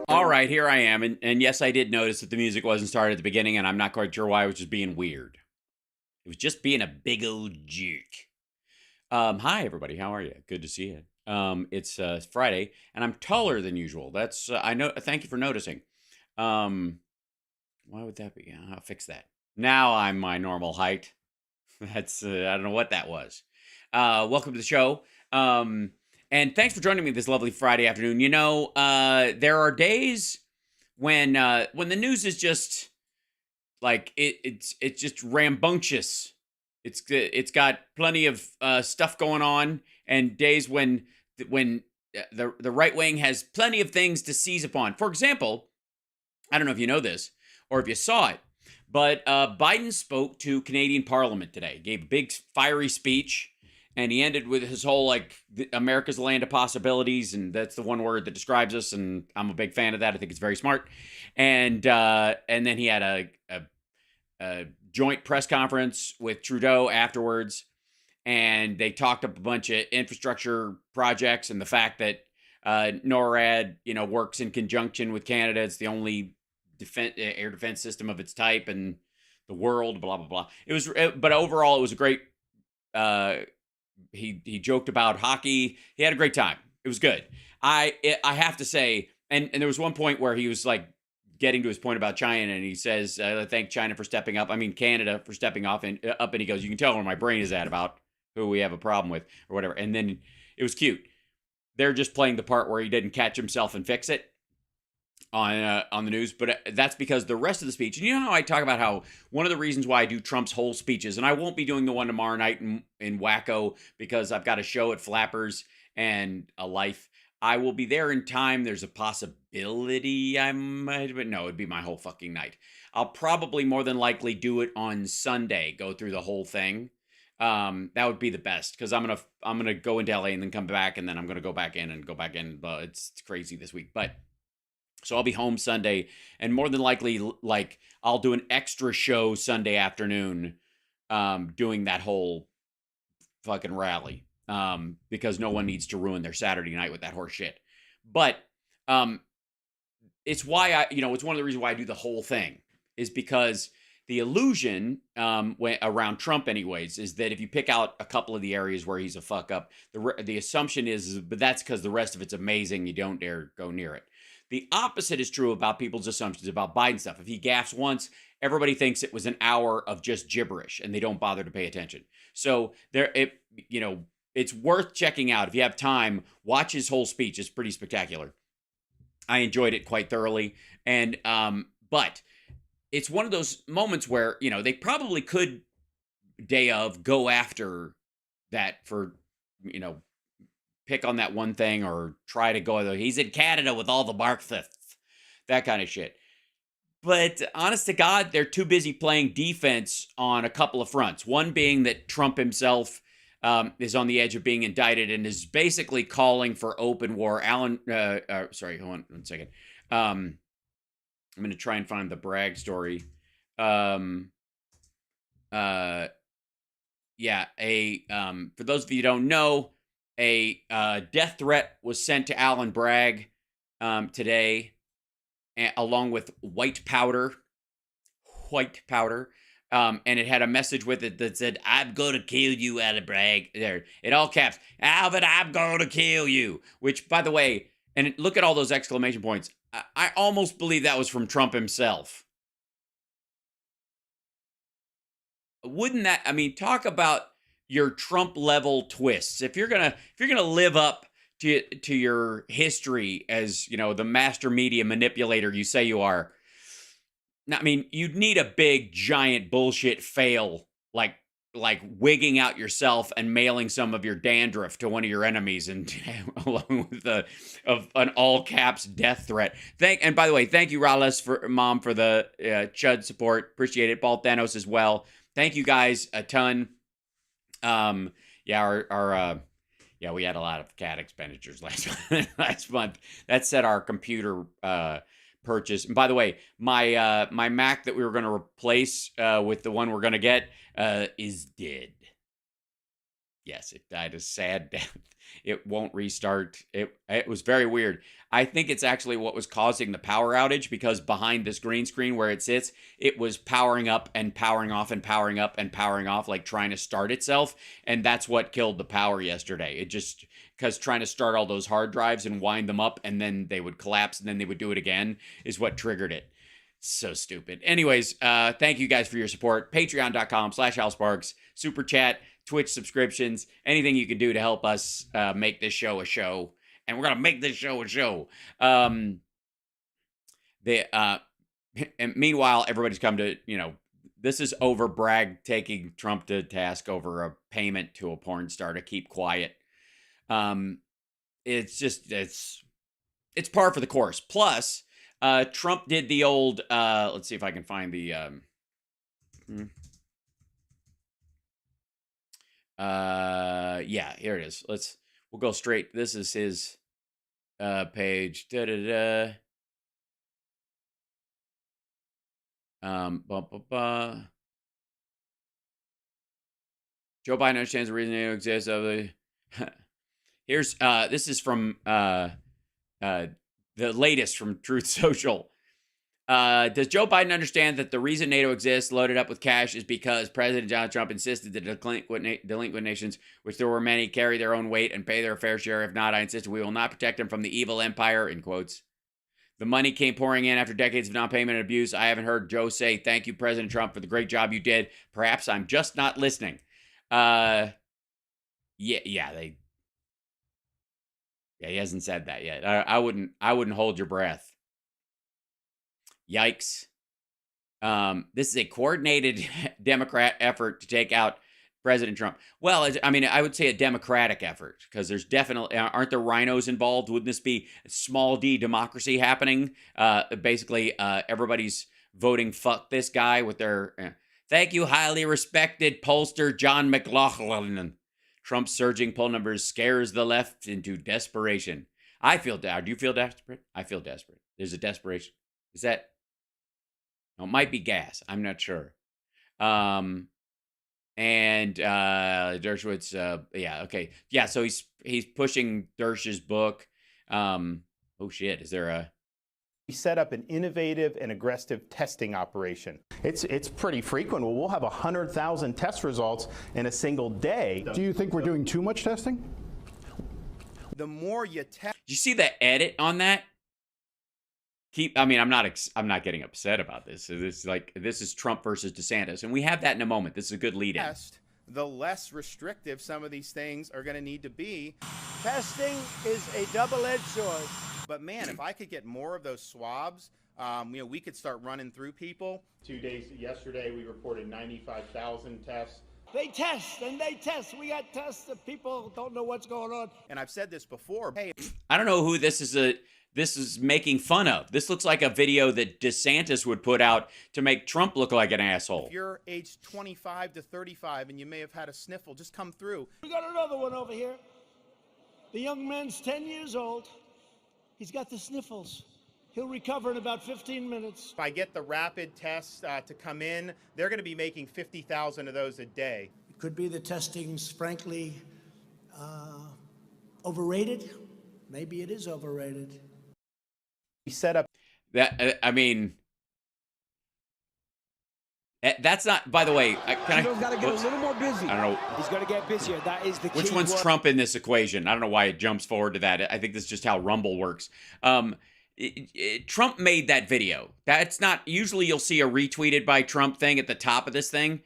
All right, here I am. And yes, I did notice that the music wasn't started at the beginning, and I'm not quite sure why. I was just being weird. It was just being a big old jerk. Hi, everybody. How are you? Good to see you. It's Friday, and I'm taller than usual. That's, I know. Thank you for noticing. Um, why would that be? I'll fix that. Now I'm my normal height. That's, I don't know what that was. Welcome to the show. And thanks for joining me this lovely Friday afternoon. There are days when the news is just like it's just rambunctious. It's got plenty of stuff going on, and days when the right wing has plenty of things to seize upon. For example, I don't know if you know this or if you saw it, but Biden spoke to Canadian Parliament today, gave a big fiery speech, and he ended with his whole America's the land of possibilities, and that's the one word that describes us, and I'm a big fan of that. I think it's very smart. And then he had a joint press conference with Trudeau afterwards, and they talked up a bunch of infrastructure projects and the fact that NORAD, works in conjunction with Canada. It's the only air defense system of its type in the world. Blah blah blah. But overall, it was a great. He joked about hockey. He had a great time. It was good. I have to say, and there was one point where he was like getting to his point about China, and he says, "Thank China for stepping up. I mean Canada for stepping off and up." And he goes, "You can tell where my brain is at about who we have a problem with or whatever." And then it was cute. They're just playing the part where he didn't catch himself and fix it on the news, but that's because the rest of the speech, and you know how I talk about how one of the reasons why I do Trump's whole speeches, and I won't be doing the one tomorrow night in Wacko because I've got a show at Flappers and a life. I will be there in time. There's a possibility I might, but no, it'd be my whole fucking night. I'll probably more than likely do it on Sunday, go through the whole thing. That would be the best because I'm gonna go into LA and then come back, and then I'm gonna go back in and go back in. But it's crazy this week, but. So I'll be home Sunday, and more than likely, like I'll do an extra show Sunday afternoon, doing that whole fucking rally, because no one needs to ruin their Saturday night with that horse shit. But it's why it's one of the reasons why I do the whole thing is because the illusion around Trump, anyways, is that if you pick out a couple of the areas where he's a fuck up, the assumption is, but that's because the rest of it's amazing. You don't dare go near it. The opposite is true about people's assumptions about Biden stuff. If he gaffes once, everybody thinks it was an hour of just gibberish, and they don't bother to pay attention. So it's worth checking out if you have time. Watch his whole speech; it's pretty spectacular. I enjoyed it quite thoroughly, and but it's one of those moments where they probably could day of go after that for pick on that one thing or try to go. He's in Canada with all the Marxists, that kind of shit. But honest to God, they're too busy playing defense on a couple of fronts. One being that Trump himself is on the edge of being indicted and is basically calling for open war. Sorry, hold on 1 second. I'm going to try and find the Bragg story. For those of you who don't know, a death threat was sent to Alvin Bragg today, along with white powder, and it had a message with it that said, "I'm going to kill you, Alvin Bragg." There, in all caps, "Alvin, I'm going to kill you." Which, by the way, and look at all those exclamation points. I almost believe that was from Trump himself. Wouldn't that? I mean, talk about your Trump level twists. If you're gonna live up to your history as the master media manipulator you say you are, I mean, you'd need a big giant bullshit fail like wigging out yourself and mailing some of your dandruff to one of your enemies, and along with an all caps death threat. And by the way, thank you, Rales, for the Chud support. Appreciate it. Paul Thanos as well. Thank you guys a ton. We had a lot of cat expenditures last month. That set our computer purchase. And by the way, my Mac that we were going to replace with the one we're going to get is dead. Yes, it died a sad death. It won't restart. It was very weird. I think it's actually what was causing the power outage, because behind this green screen where it sits, it was powering up and powering off and powering up and powering off, like trying to start itself. And that's what killed the power yesterday. It just, because trying to start all those hard drives and wind them up and then they would collapse and then they would do it again is what triggered it. So stupid. Anyways, thank you guys for your support. Patreon.com/HalSparks, Super Chat, Twitch subscriptions, anything you can do to help us make this show a show. And we're going to make this show a show. And meanwhile, everybody's come to, this is over Bragg taking Trump to task over a payment to a porn star to keep quiet. It's just, it's par for the course. Plus, Trump did the old, let's see if I can find the, yeah, here it is. We'll go straight. This is his, page. Joe Biden understands the reason NATO exists of the, here's, this is from, the latest from Truth Social. Does Joe Biden understand that the reason NATO exists loaded up with cash is because President Donald Trump insisted that delinquent nations, which there were many, carry their own weight and pay their fair share? If not, I insist we will not protect them from the evil empire, in quotes. The money came pouring in after decades of non-payment and abuse. I haven't heard Joe say, thank you, President Trump, for the great job you did. Perhaps I'm just not listening. Yeah, he hasn't said that yet. I wouldn't hold your breath. Yikes. This is a coordinated Democrat effort to take out President Trump. Well, I mean, I would say a Democratic effort, because there's definitely, aren't there rhinos involved? Wouldn't this be small d democracy happening? Basically, everybody's voting fuck this guy with their, thank you, highly respected pollster John McLaughlin. Trump's surging poll numbers scares the left into desperation. I feel down. Do you feel desperate? I feel desperate. There's a desperation. Is that? No, it might be gas. I'm not sure. And Dershowitz, yeah, okay. Yeah, so he's pushing Dersh's book. Oh shit, is there a... We set up an innovative and aggressive testing operation. It's pretty frequent. We'll have 100,000 test results in a single day. Do you think we're doing too much testing? The more you test... Did you see the edit on that? I'm not getting upset about this. This is Trump versus DeSantis, and we have that in a moment. This is a good lead-in. The less restrictive some of these things are going to need to be. Testing is a double-edged sword. But man, if I could get more of those swabs, we could start running through people. 2 days yesterday, we reported 95,000 tests. They test and they test. We got tests that people don't know what's going on. And I've said this before. Hey, I don't know who this is making fun of. This looks like a video that DeSantis would put out to make Trump look like an asshole. If you're aged 25 to 35 and you may have had a sniffle, just come through. We got another one over here. The young man's 10 years old. He's got the sniffles. He'll recover in about 15 minutes. If I get the rapid tests to come in, they're going to be making 50,000 of those a day. It could be the testing's frankly overrated. Maybe it is overrated. We set up that. That's not. By the way, He's got to get a little more busy. I don't know. He's got to get busier. That is the key. Which one's Trump in this equation? I don't know why it jumps forward to that. I think this is just how Rumble works. Trump made that video. That's not usually you'll see a retweeted by Trump thing at the top of this thing.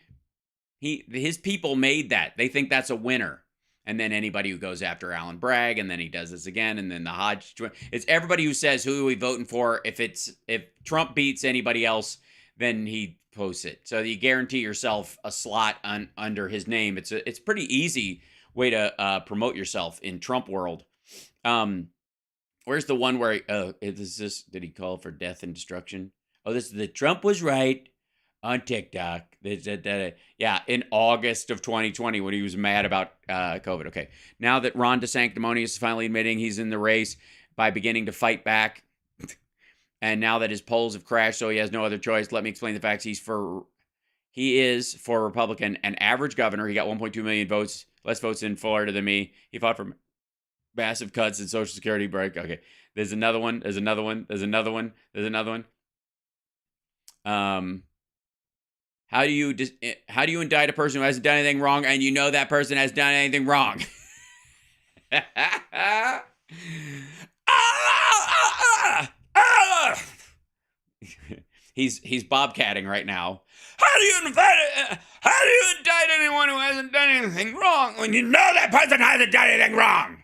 His people made that. They think that's a winner. And then anybody who goes after Alvin Bragg, and then he does this again, and then the Hodge. It's everybody who says who are we voting for. If Trump beats anybody else, then he posts it. So you guarantee yourself a slot under his name. It's a pretty easy way to promote yourself in Trump world. Where's the one where did he call for death and destruction? Oh, this is the Trump was right on TikTok. Yeah, in August of 2020 when he was mad about COVID. Okay, now that Ron DeSanctimonious is finally admitting he's in the race by beginning to fight back, and now that his polls have crashed, so he has no other choice, let me explain the facts. He is for Republican, an average governor. He got 1.2 million votes less votes in Florida than me. He fought for massive cuts in Social Security break. Okay, there's another one. There's another one. There's another one. There's another one. How do you indict a person who hasn't done anything wrong and you know that person has done anything wrong? He's bobcatting right now. How do you indict anyone who hasn't done anything wrong when you know that person hasn't done anything wrong?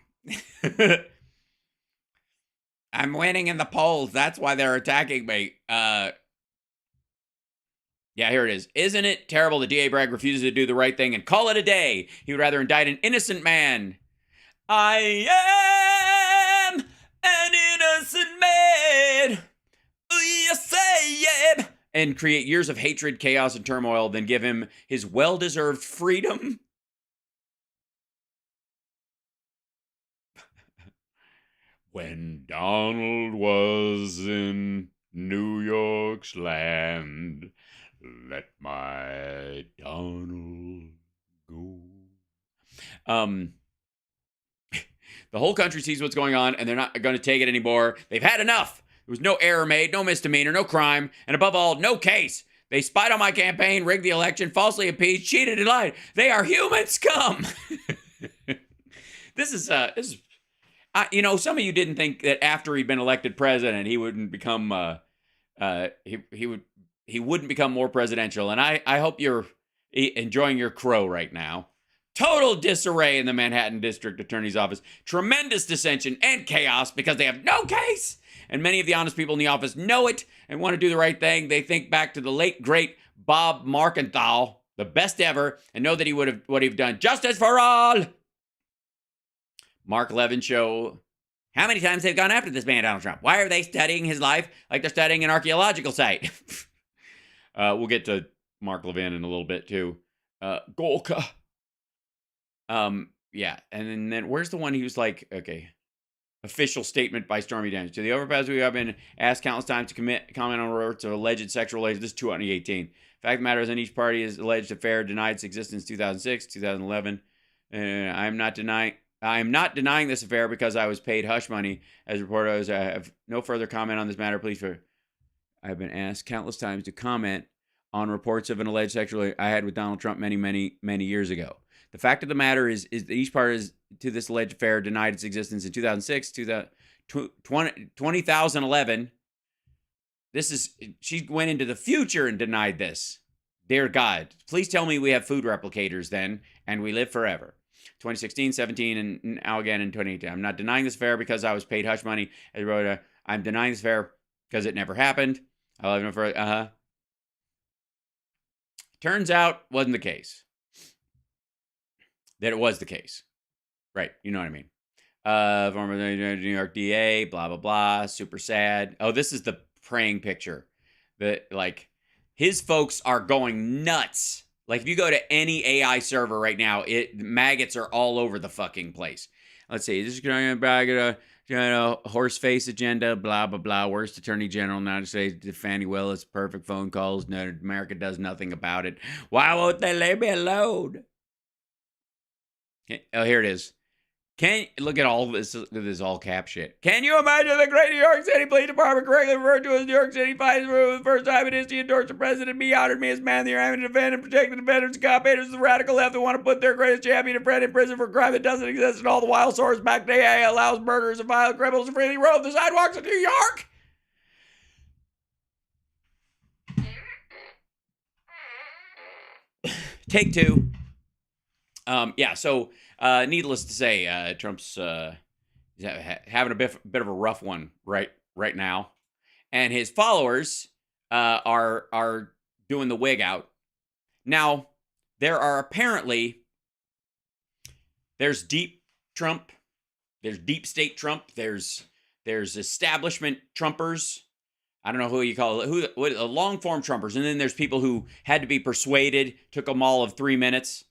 I'm winning in the polls. That's why they're attacking me. Yeah, here it is. Isn't it terrible that D.A. Bragg refuses to do the right thing and call it a day? He would rather indict an innocent man. I am an innocent man. Yes, I am. And create years of hatred, chaos, and turmoil than give him his well-deserved freedom. When Donald was in New York's land, let my Donald go. The whole country sees what's going on, and they're not going to take it anymore. They've had enough. There was no error made, no misdemeanor, no crime, and above all, no case. They spied on my campaign, rigged the election, falsely impeached, cheated, and lied. They are human scum. This is some of you didn't think that after he'd been elected president, he wouldn't become he wouldn't become more presidential. And I hope you're enjoying your crow right now. Total disarray in the Manhattan District Attorney's Office. Tremendous dissension and chaos because they have no case. And many of the honest people in the office know it and want to do the right thing. They think back to the late, great Bob Markenthal, the best ever, and know that he would have done justice for all. Mark Levin show how many times they've gone after this man, Donald Trump. Why are they studying his life like they're studying an archaeological site? We'll get to Mark Levin in a little bit, too. Golka. Yeah, and then where's the one he was like, okay, official statement by Stormy Daniels. To the overpass, we have been asked countless times to comment on reports of alleged sexual relations. This is 2018. Fact of the matter is, in each party is alleged affair denied its existence 2006, 2011. I am not denying this affair because I was paid hush money. As reported, I have no further comment on this matter. Please, I have been asked countless times to comment on reports of an alleged sexual I had with Donald Trump many, many, many years ago. The fact of the matter is that each party to this alleged affair denied its existence in 2006, 2011. She went into the future and denied this. Dear God, please tell me we have food replicators then, and we live forever. 2016, 17, and now again in 2018. I'm not denying this affair because I was paid hush money. As I wrote, I'm denying this affair because it never happened. I'll have no further. Turns out, wasn't the case. That it was the case. Right, you know what I mean. Former New York DA, blah, blah, blah, super sad. Oh, this is the praying picture. His folks are going nuts. Like, if you go to any AI server right now, maggots are all over the fucking place. Let's see. This is going to brag at a horse face agenda, blah, blah, blah. Worst attorney general now to say Fannie Willis, perfect phone calls. No, America does nothing about it. Why won't they leave me alone? Oh, here it is. Look at all this? Look at this all cap shit. Can you imagine the great New York City Police Department, correctly referred to as New York City Police, for the first time in history, endorsed the president, me, honored me as man of the year, having to defend and protect the defenders and cop-haters of the radical left who want to put their greatest champion and friend in prison for a crime that doesn't exist, and all the while source back day allows murderers and violent criminals to freely roam the sidewalks of New York. Take two. So needless to say, Trump's having a bit of a rough one right now, and his followers are doing the wig out. Now, there's deep Trump, there's deep state Trump, there's establishment Trumpers. I don't know who you call it, long form Trumpers, and then there's people who had to be persuaded, took them all of 3 minutes.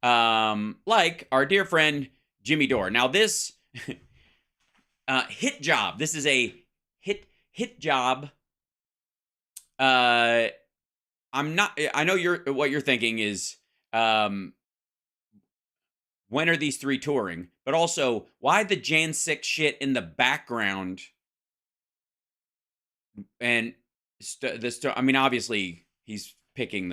Like our dear friend Jimmy Dore. Now this hit job. This is a hit job. I know what you're thinking is, when are these three touring? But also, why the Jan 6 shit in the background? And I mean, obviously, he's picking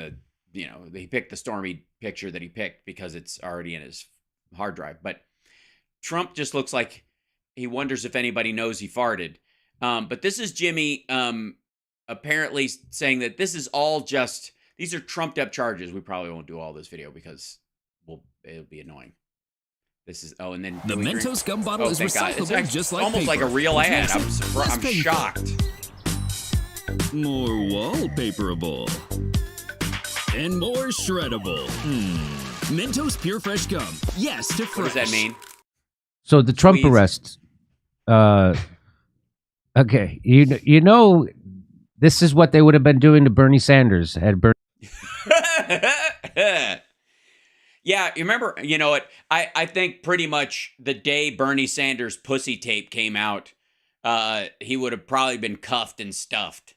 he picked the stormy picture that he picked because it's already in his hard drive. But Trump just looks like he wonders if anybody knows he farted. But this is Jimmy apparently saying that this is all just, these are trumped up charges. We probably won't do all this video because it'll be annoying. This is, and then the Mentos gum bottle is recyclable, just like almost paper. like a real ad. I'm shocked. More wallpaperable. And more shreddable. Mentos Pure Fresh Gum. Yes to fresh. What does that mean? So the Trump arrest. Okay, you know, this is what they would have been doing to Bernie Sanders had Bernie. Yeah, you remember, you know what? I think pretty much the day Bernie Sanders' pussy tape came out, he would have probably been cuffed and stuffed.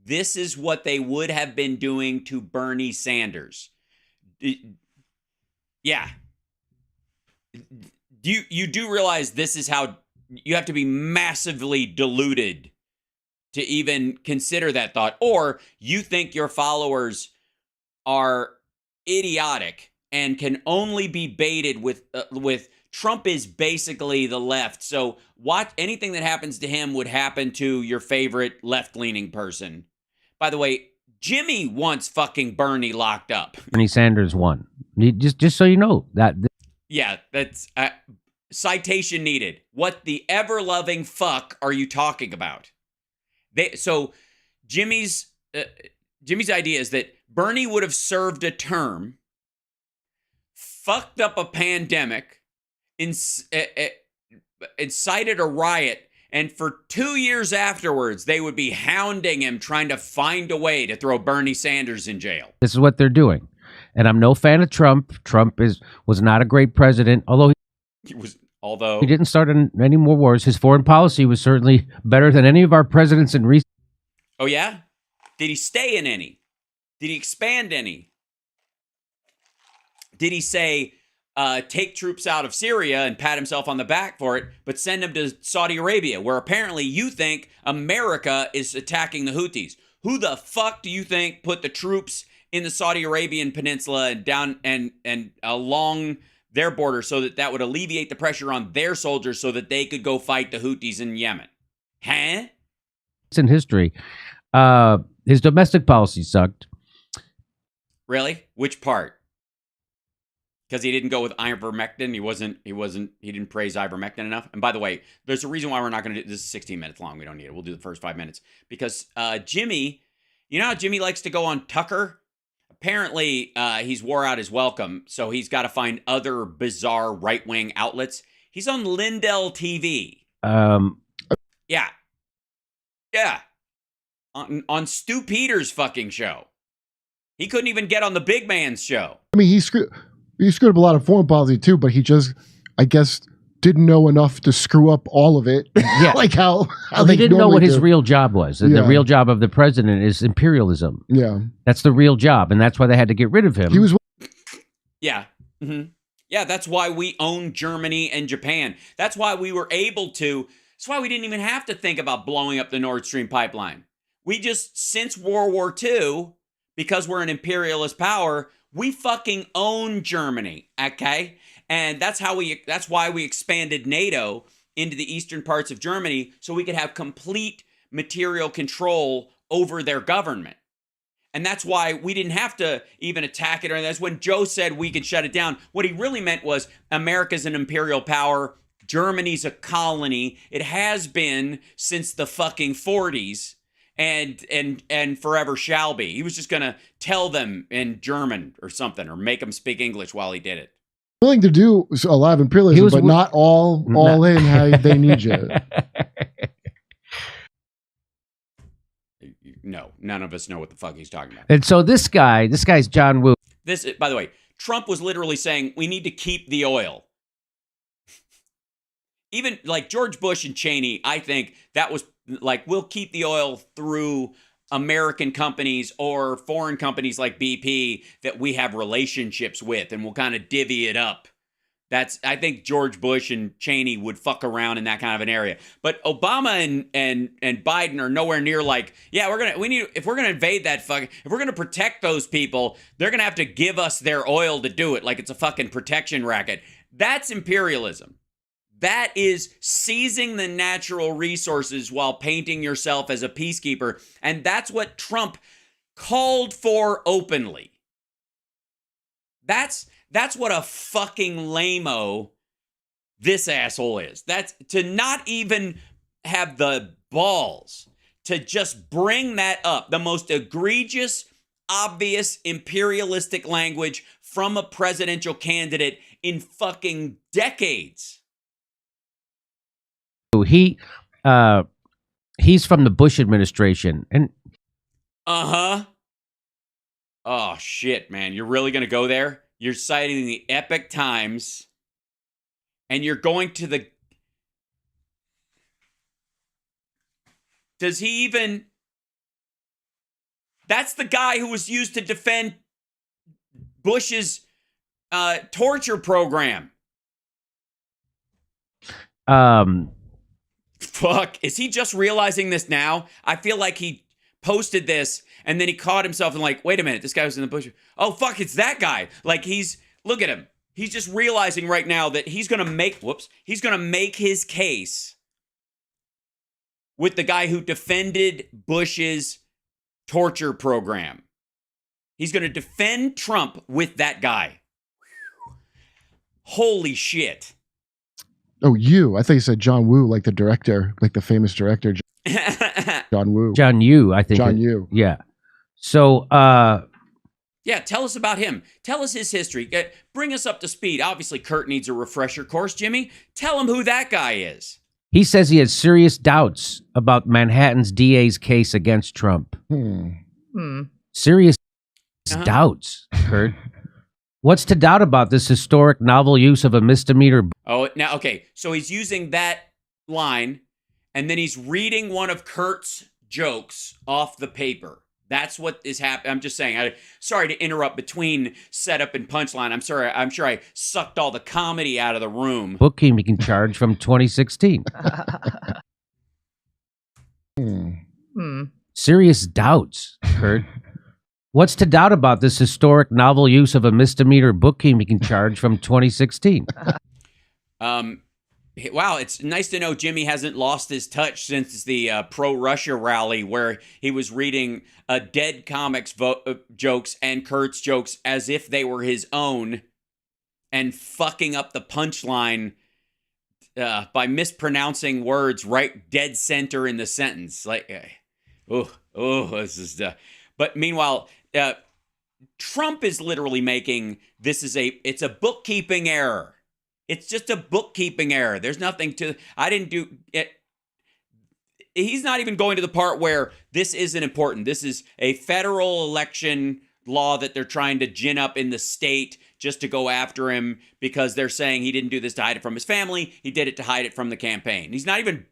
This is what they would have been doing to Bernie Sanders. Yeah. You do realize this is how you have to be massively deluded to even consider that thought, or you think your followers are idiotic and can only be baited with Trump is basically the left. So anything that happens to him would happen to your favorite left-leaning person. By the way, Jimmy wants fucking Bernie locked up. Bernie Sanders won. Just so you know that. Yeah, that's citation needed. What the ever-loving fuck are you talking about? So Jimmy's idea is that Bernie would have served a term, fucked up a pandemic, incited a riot, and for 2 years afterwards, they would be hounding him, trying to find a way to throw Bernie Sanders in jail. This is what they're doing. And I'm no fan of Trump. Trump was not a great president, although he didn't start any more wars. His foreign policy was certainly better than any of our presidents in recent. Oh, yeah? Did he stay in any? Did he expand any? Did he say, take troops out of Syria and pat himself on the back for it, but send them to Saudi Arabia, where apparently you think America is attacking the Houthis? Who the fuck do you think put the troops in the Saudi Arabian peninsula and down and along their border so that would alleviate the pressure on their soldiers so that they could go fight the Houthis in Yemen? Huh? It's in history. His domestic policy sucked. Really? Which part? Because he didn't go with ivermectin. He didn't praise ivermectin enough. And by the way, there's a reason why we're not going to do this. Is 16 minutes long. We don't need it. We'll do the first 5 minutes. Because Jimmy, you know how Jimmy likes to go on Tucker? Apparently, he's wore out his welcome, so he's got to find other bizarre right-wing outlets. He's on Lindell TV. Yeah. On Stu Peters' fucking show. He couldn't even get on the big man's show. I mean, he screwed up a lot of foreign policy too, but he just, I guess, didn't know enough to screw up all of it. Yeah. Like how he didn't know what his real job was. And the real job of the president is imperialism. Yeah. That's the real job. And that's why they had to get rid of him. He was. Yeah. Mm-hmm. Yeah, that's why we own Germany and Japan. That's why we were able to. That's why we didn't even have to think about blowing up the Nord Stream pipeline. We just, since World War II, because we're an imperialist power, we fucking own Germany, okay? And that's why we expanded NATO into the eastern parts of Germany so we could have complete material control over their government. And that's why we didn't have to even attack it. Or that's when Joe said we could shut it down. What he really meant was America's an imperial power. Germany's a colony. It has been since the fucking 40s. And forever shall be. He was just going to tell them in German or something, or make them speak English while he did it. Willing to do a lot of imperialism, but not all in how they need you. No, none of us know what the fuck he's talking about. And so this guy's John Woo. This, by the way, Trump was literally saying we need to keep the oil. Even like George Bush and Cheney, I think that was like, we'll keep the oil through American companies or foreign companies like BP that we have relationships with, and we'll kind of divvy it up I think George Bush and Cheney would fuck around in that kind of an area. But Obama and Biden are nowhere near like, yeah, if we're gonna invade that if we're gonna protect those people, they're gonna have to give us their oil to do it, like it's a fucking protection racket. That's imperialism. That is seizing the natural resources while painting yourself as a peacekeeper. And that's what Trump called for openly. That's what a fucking lame-o this asshole is. That's to not even have the balls to just bring that up. The most egregious, obvious, imperialistic language from a presidential candidate in fucking decades. He's from the Bush administration, and oh shit, man, you're really gonna go there? You're citing the Epic Times, and you're going to the. Does he even? That's the guy who was used to defend Bush's torture program. Fuck, is he just realizing this now? I feel like he posted this and then he caught himself and like, wait a minute, this guy was in the bush. Oh, fuck, it's that guy. Like look at him. He's just realizing right now that he's going to make his case with the guy who defended Bush's torture program. He's going to defend Trump with that guy. Holy shit. Oh, I thought you said John Woo, like the director, like the famous director, John Woo. John Yoo, I think. John Yoo. Yeah. So, yeah, tell us about him. Tell us his history. Bring us up to speed. Obviously, Kurt needs a refresher course, Jimmy. Tell him who that guy is. He says he has serious doubts about Manhattan's DA's case against Trump. Serious doubts, Kurt. What's to doubt about this historic novel use of a misdemeanor? Oh, now, okay. So he's using that line, and then he's reading one of Kurt's jokes off the paper. That's what is happening. I'm just saying. Sorry to interrupt between setup and punchline. I'm sorry. I'm sure I sucked all the comedy out of the room. Bookkeeping charge from 2016. Serious doubts, Kurt. What's to doubt about this historic novel use of a misdemeanor bookkeeping charge from 2016? Wow, it's nice to know Jimmy hasn't lost his touch since the pro-Russia rally where he was reading dead comics jokes and Kurt's jokes as if they were his own and fucking up the punchline by mispronouncing words right dead center in the sentence. Like, this is... But meanwhile... Trump is literally making it's a bookkeeping error. It's just a bookkeeping error. There's nothing to, I didn't do it. He's not even going to the part where this isn't important. This is a federal election law that they're trying to gin up in the state just to go after him because they're saying he didn't do this to hide it from his family. He did it to hide it from the campaign. He didn't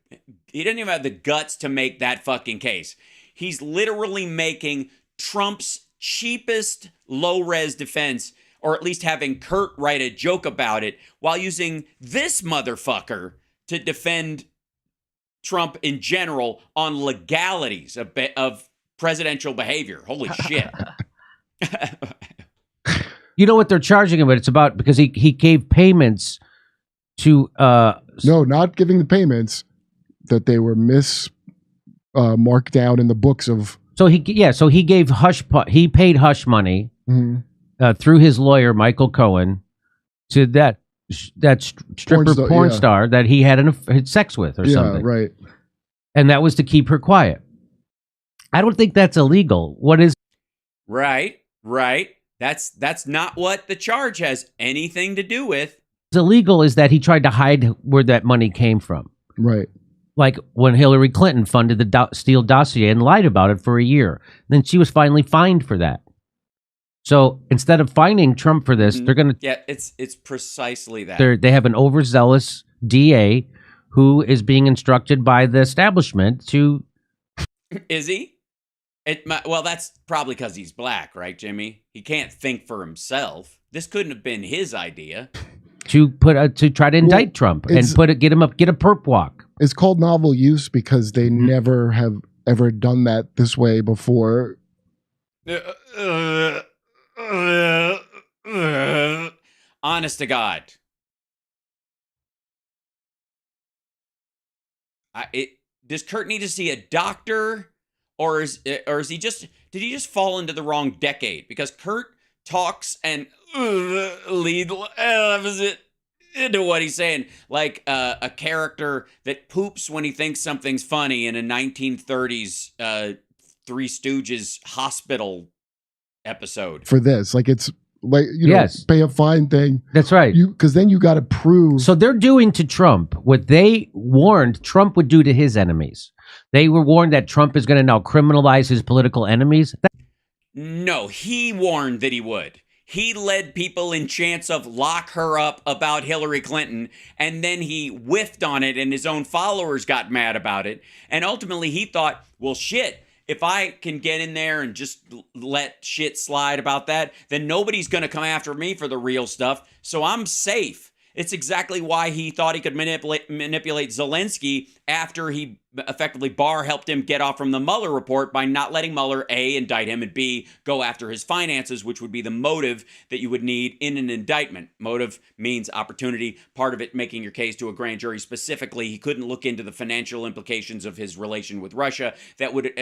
even have the guts to make that fucking case. He's literally making Trump's cheapest low-res defense, or at least having Kurt write a joke about it while using this motherfucker to defend Trump in general on legalities of presidential behavior. Holy shit. You know what they're charging him, but it's about because he gave payments to no, not giving the payments, that they were marked down in the books of. So he gave he paid hush money through his lawyer Michael Cohen to that stripper porn star that he had sex with or something. Right. And that was to keep her quiet. I don't think that's illegal. What is? Right. That's not what the charge has anything to do with. What's illegal is that he tried to hide where that money came from. Right. Like when Hillary Clinton funded the Steele dossier and lied about it for a year. Then she was finally fined for that. So instead of fining Trump for this, they're going to... Yeah, it's precisely that. They have an overzealous DA who is being instructed by the establishment to... Is he? Well, that's probably because he's black, right, Jimmy? He can't think for himself. This couldn't have been his idea. to try to indict Trump and get a perp walk. It's called novel use because they never have ever done that this way before. Honest to God. Does Kurt need to see a doctor, or is he just, did he just fall into the wrong decade? Because Kurt talks and lead opposite into what he's saying, like a character that poops when he thinks something's funny in a 1930s Three Stooges hospital episode. For this, like it's like, you know, pay a fine thing. That's right. Because then you got to prove. So they're doing to Trump what they warned Trump would do to his enemies. They were warned that Trump is going to now criminalize his political enemies. No, he warned that he would. He led people in chants of lock her up about Hillary Clinton, and then he whiffed on it, and his own followers got mad about it. And ultimately, he thought, well, shit, if I can get in there and just let shit slide about that, then nobody's going to come after me for the real stuff, so I'm safe. It's exactly why he thought he could manipulate Zelensky after he effectively Barr helped him get off from the Mueller report by not letting Mueller, A, indict him, and B, go after his finances, which would be the motive that you would need in an indictment. Motive means opportunity. Part of it making your case to a grand jury. Specifically, he couldn't look into the financial implications of his relation with Russia. That would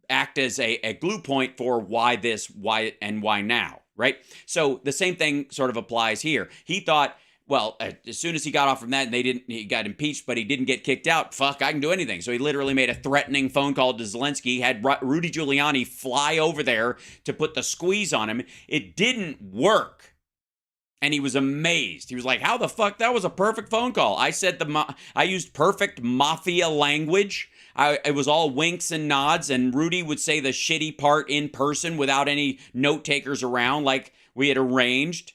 act as a glue point for why this, why, and why now. Right? So the same thing sort of applies here. He thought, well, as soon as he got off from that and he got impeached, but he didn't get kicked out, fuck, I can do anything. So he literally made a threatening phone call to Zelensky, had Rudy Giuliani fly over there to put the squeeze on him. It didn't work. And he was amazed. He was like, how the fuck? That was a perfect phone call. I said I used perfect mafia language. It was all winks and nods, and Rudy would say the shitty part in person without any note takers around like we had arranged.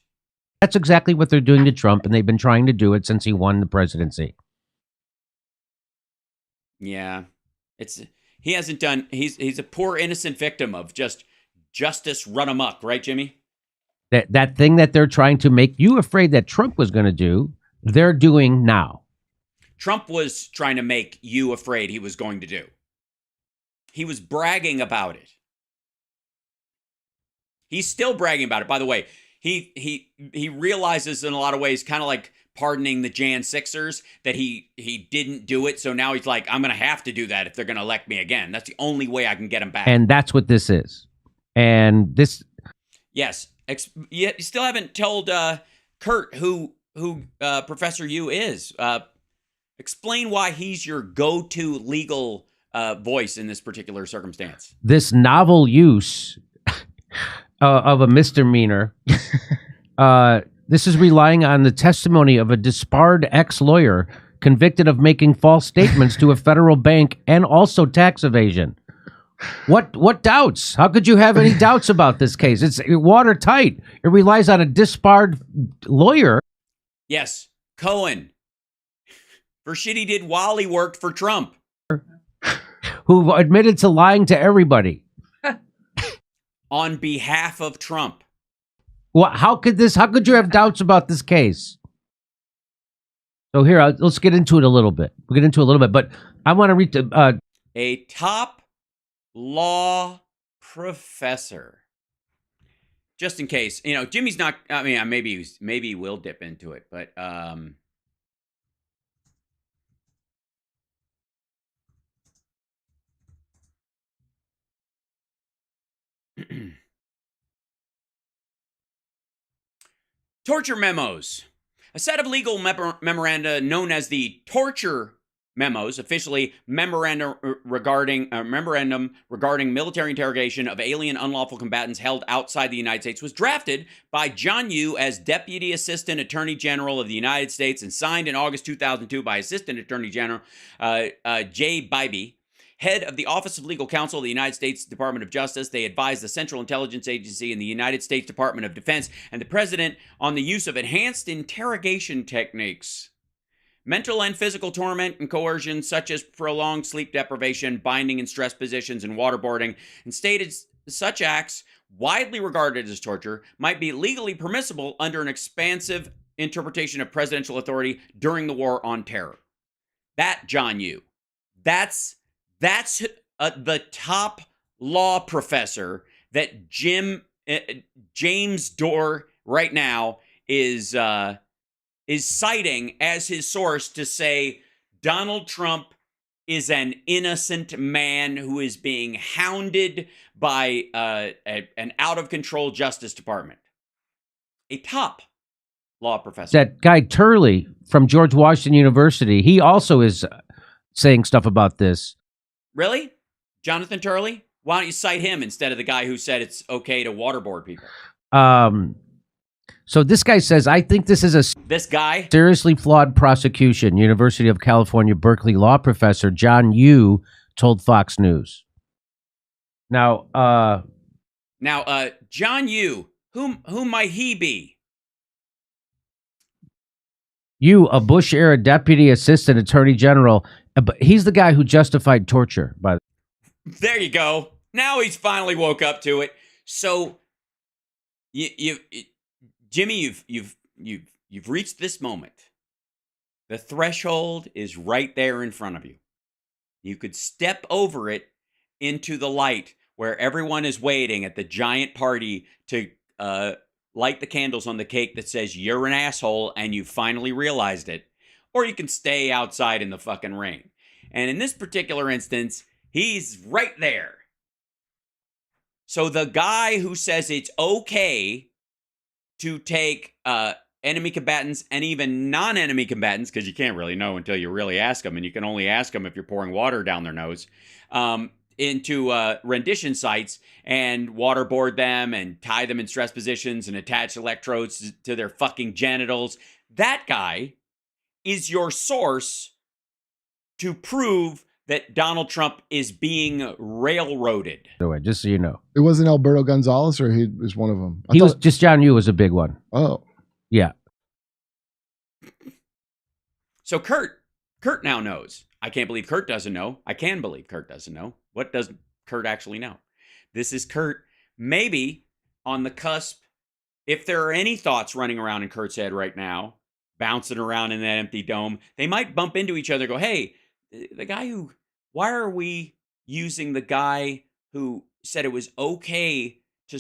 That's exactly what they're doing to Trump, and they've been trying to do it since he won the presidency. Yeah. He hasn't done, he's a poor innocent victim of just justice run amok, right, Jimmy? That thing that they're trying to make you afraid that Trump was going to do, they're doing now. Trump was trying to make you afraid he was going to do. He was bragging about it. He's still bragging about it. By the way, he realizes in a lot of ways, kind of like pardoning the Jan Sixers, that he didn't do it. So now he's like, I'm going to have to do that if they're going to elect me again. That's the only way I can get him back. And that's what this is. And this... Yes. You still haven't told Kurt who Professor Yu is. Explain why he's your go-to legal voice in this particular circumstance. This novel use of a misdemeanor, this is relying on the testimony of a disbarred ex-lawyer convicted of making false statements to a federal bank and also tax evasion. What doubts? How could you have any doubts about this case? It's watertight. It relies on a disbarred lawyer. Yes, Cohen. For shit he did while he worked for Trump. Who admitted to lying to everybody. On behalf of Trump. Well, how could you have doubts about this case? So here, let's get into it a little bit. We'll get into it a little bit, but I want to read a top law professor. Just in case, Jimmy's not, I mean, maybe he will dip into it, but, Torture memos. A set of legal memoranda known as the torture memos, officially memorandum regarding military interrogation of alien unlawful combatants held outside the United States, was drafted by John Yoo as Deputy Assistant Attorney General of the United States and signed in August 2002 by Assistant Attorney General Jay Bybee, head of the Office of Legal Counsel of the United States Department of Justice. They advised the Central Intelligence Agency and the United States Department of Defense and the President on the use of enhanced interrogation techniques. Mental and physical torment and coercion, such as prolonged sleep deprivation, binding in stress positions, and waterboarding, and stated such acts widely regarded as torture, might be legally permissible under an expansive interpretation of presidential authority during the war on terror. That, John Yoo, that's the top law professor that James Dore right now is citing as his source to say Donald Trump is an innocent man who is being hounded by an out-of-control Justice Department. A top law professor. That guy Turley from George Washington University, he also is saying stuff about this. Really? Jonathan Turley? Why don't you cite him instead of the guy who said it's okay to waterboard people? So this guy says, I think this is a seriously flawed prosecution. University of California, Berkeley law professor John Yoo told Fox News. Now, John Yoo, whom might he be? Yoo, a Bush-era deputy assistant attorney general, but he's the guy who justified torture. By the There you go. Now he's finally woke up to it. So, Jimmy, you've reached this moment. The threshold is right there in front of you. You could step over it into the light where everyone is waiting at the giant party to light the candles on the cake that says you're an asshole and you finally realized it. Or you can stay outside in the fucking rain. And in this particular instance, he's right there. So the guy who says it's okay to take enemy combatants and even non-enemy combatants, because you can't really know until you really ask them, and you can only ask them if you're pouring water down their nose, into rendition sites and waterboard them and tie them in stress positions and attach electrodes to their fucking genitals. That guy is your source to prove that Donald Trump is being railroaded. Just so you know. It wasn't Alberto Gonzalez, or he was one of them? Was just John Yoo was a big one. Oh. Yeah. So Kurt now knows. I can't believe Kurt doesn't know. I can believe Kurt doesn't know. What does Kurt actually know? This is Kurt maybe on the cusp. If there are any thoughts running around in Kurt's head right now, bouncing around in that empty dome, they might bump into each other and go, hey, the guy who, why are we using the guy who said it was okay to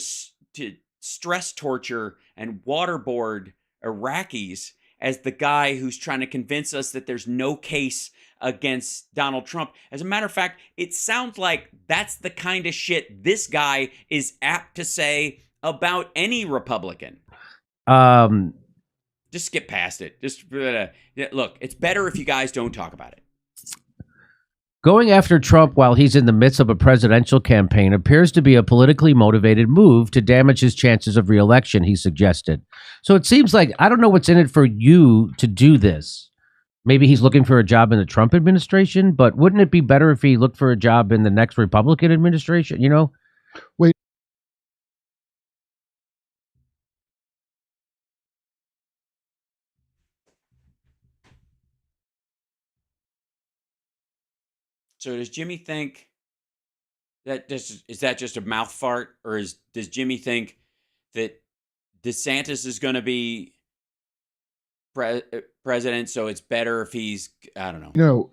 stress torture and waterboard Iraqis as the guy who's trying to convince us that there's no case against Donald Trump? As a matter of fact, it sounds like that's the kind of shit this guy is apt to say about any Republican. Just skip past it. Just look, it's better if you guys don't talk about it. Going after Trump while he's in the midst of a presidential campaign appears to be a politically motivated move to damage his chances of re-election, he suggested. So it seems like, I don't know what's in it for you to do this. Maybe he's looking for a job in the Trump administration, but wouldn't it be better if he looked for a job in the next Republican administration, you know? Wait. So does Jimmy think that is that just a mouth fart, or does Jimmy think that DeSantis is going to be president, so it's better if he's, I don't know. No,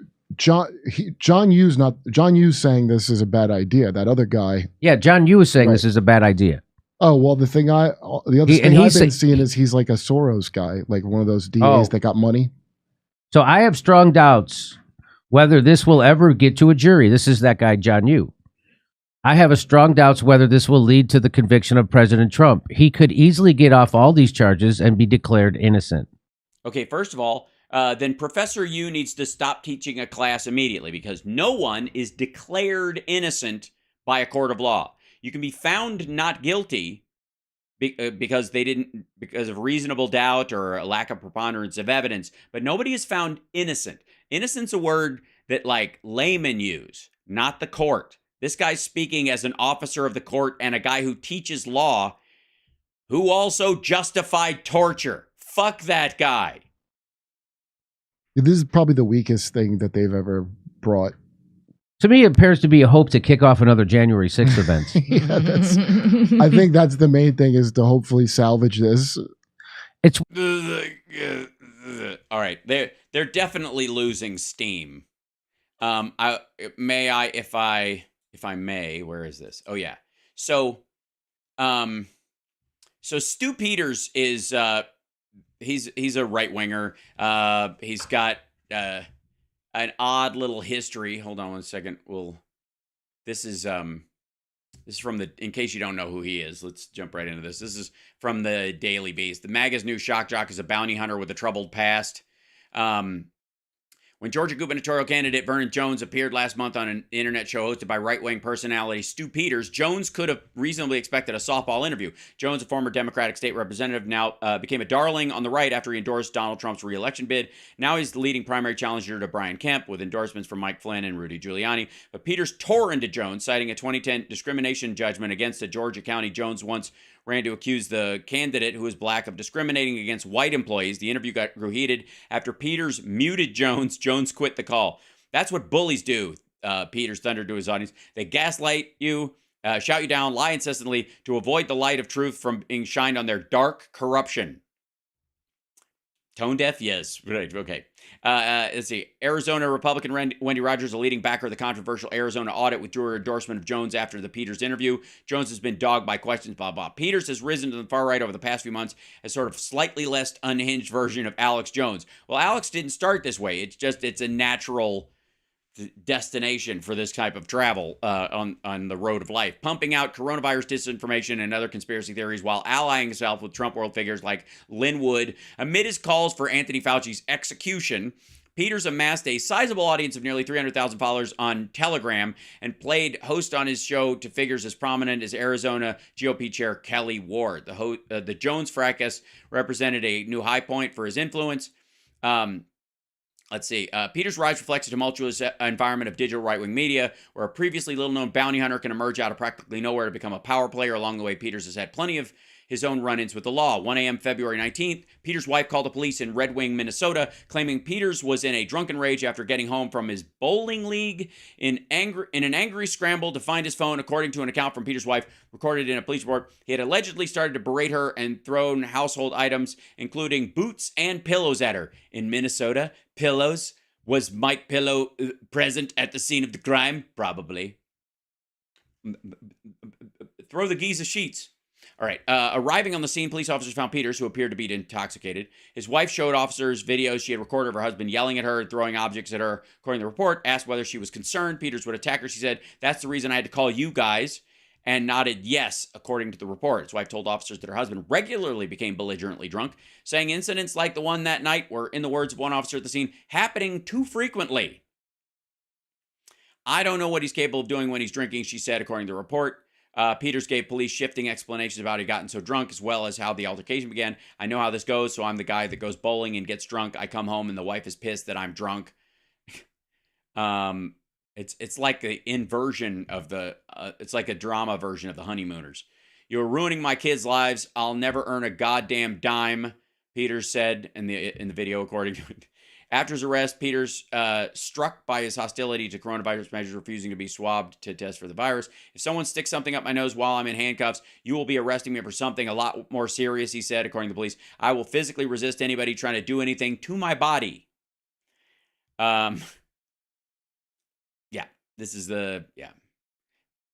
John Yoo's saying this is a bad idea. That other guy. Yeah, John Yoo is saying this is a bad idea. Oh, well, the thing I've been seeing is he's like a Soros guy, like one of those DAs that got money. So I have strong doubts whether this will ever get to a jury. This is that guy, John Yoo. I have a strong doubts whether this will lead to the conviction of President Trump. He could easily get off all these charges and be declared innocent. Okay, first of all, then Professor Yoo needs to stop teaching a class immediately, because no one is declared innocent by a court of law. You can be found not guilty because of reasonable doubt or a lack of preponderance of evidence, but nobody is found innocent. Innocent's a word that like laymen use, not the court. This guy's speaking as an officer of the court and a guy who teaches law, who also justified torture. Fuck that guy. This is probably the weakest thing that they've ever brought To me, it appears to be a hope to kick off another January 6th event. I think that's the main thing, is to hopefully salvage this. It's all right. They're definitely losing steam. If I may, where is this? Oh yeah. So Stu Peters is he's a right winger. He's got an odd little history. Hold on one second. This is from in case you don't know who he is, let's jump right into this. This is from the Daily Beast. The MAGA's new shock jock is a bounty hunter with a troubled past. When Georgia gubernatorial candidate Vernon Jones appeared last month on an internet show hosted by right-wing personality Stu Peters, Jones could have reasonably expected a softball interview. Jones, a former Democratic state representative, now became a darling on the right after he endorsed Donald Trump's re-election bid. Now he's the leading primary challenger to Brian Kemp, with endorsements from Mike Flynn and Rudy Giuliani. But Peters tore into Jones, citing a 2010 discrimination judgment against a Georgia county. Jones once ran to accuse the candidate, who is black, of discriminating against white employees. The interview grew heated. After Peters muted Jones, Jones quit the call. That's what bullies do, Peters thundered to his audience. They gaslight you, shout you down, lie incessantly to avoid the light of truth from being shined on their dark corruption. Tone deaf? Yes. Right. Okay. Let's see. Arizona Republican Wendy Rogers, a leading backer of the controversial Arizona audit, withdrew her endorsement of Jones after the Peters interview. Jones has been dogged by questions, blah, blah. Peters has risen to the far right over the past few months as sort of slightly less unhinged version of Alex Jones. Well, Alex didn't start this way. It's a natural destination for this type of travel on the road of life, pumping out coronavirus disinformation and other conspiracy theories while allying himself with Trump world figures like Lin Wood. Amid his calls for Anthony Fauci's execution, Peters amassed a sizable audience of nearly 300,000 followers on Telegram and played host on his show to figures as prominent as Arizona GOP chair Kelly Ward. The Jones fracas represented a new high point for his influence. Let's see. Peters' rise reflects a tumultuous environment of digital right-wing media, where a previously little-known bounty hunter can emerge out of practically nowhere to become a power player. Along the way, Peters has had plenty of his own run-ins with the law. 1 a.m. February 19th, Peters' wife called the police in Red Wing, Minnesota, claiming Peters was in a drunken rage after getting home from his bowling league. In an angry scramble to find his phone, according to an account from Peters' wife recorded in a police report, he had allegedly started to berate her and thrown household items, including boots and pillows at her. In Minnesota, pillows? Was Mike Pillow present at the scene of the crime? Probably. Throw the Giza sheets. All right. Arriving on the scene, police officers found Peters, who appeared to be intoxicated. His wife showed officers videos she had recorded of her husband yelling at her and throwing objects at her. According to the report, asked whether she was concerned Peters would attack her. She said, "That's the reason I had to call you guys," and nodded yes, according to the report. His wife told officers that her husband regularly became belligerently drunk, saying incidents like the one that night were, in the words of one officer at the scene, happening too frequently. "I don't know what he's capable of doing when he's drinking," she said, according to the report. Peters gave police shifting explanations about how he'd gotten so drunk, as well as how the altercation began. "I know how this goes, so I'm the guy that goes bowling and gets drunk. I come home and the wife is pissed that I'm drunk." It's like the inversion of the, it's like a drama version of the Honeymooners. "You're ruining my kids' lives. I'll never earn a goddamn dime," Peters said in the video, according to it. After his arrest, Peters, struck by his hostility to coronavirus measures, refusing to be swabbed to test for the virus. "If someone sticks something up my nose while I'm in handcuffs, you will be arresting me for something a lot more serious," he said, according to the police. "I will physically resist anybody trying to do anything to my body."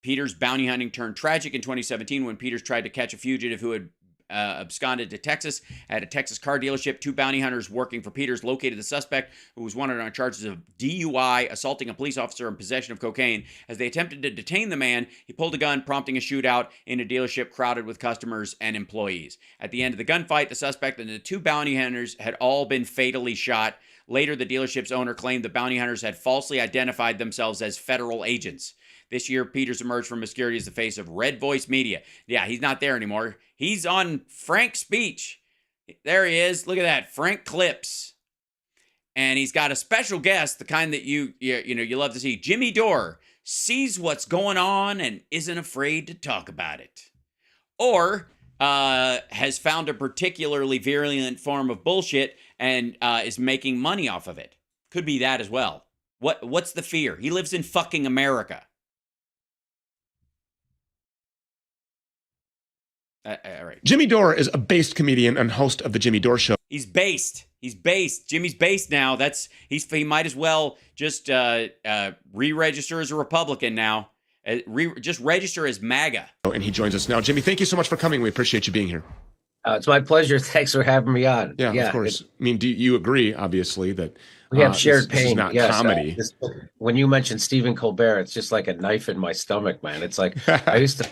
Peters' bounty hunting turned tragic in 2017 when Peters tried to catch a fugitive who had absconded to Texas. At a Texas car dealership, two bounty hunters working for Peters located the suspect, who was wanted on charges of DUI, assaulting a police officer, and possession of cocaine. As they attempted to detain the man, he pulled a gun, prompting a shootout in a dealership crowded with customers and employees. At the end of the gunfight, the suspect and the two bounty hunters had all been fatally shot. Later, the dealership's owner claimed the bounty hunters had falsely identified themselves as federal agents. This year, Peters emerged from obscurity as the face of Red Voice Media. Yeah, he's not there anymore. He's on Frank Speech. There he is. Look at that. Frank Clips. And he's got a special guest, the kind that you love to see. Jimmy Dore sees what's going on and isn't afraid to talk about it. Or has found a particularly virulent form of bullshit and is making money off of it. Could be that as well. What's the fear? He lives in fucking America. All right. Jimmy Dore is a based comedian and host of the Jimmy Dore Show. He's based. Jimmy's based now. He might as well just re-register as a Republican now. Just register as MAGA. And he joins us now. Jimmy, thank you so much for coming. We appreciate you being here. It's my pleasure. Thanks for having me on. Yeah, of course. I mean, do you agree, obvioly, that we have shared this pain? is not yes, comedy. When you mentioned Stephen Colbert, it's just like a knife in my stomach, man. It's like I used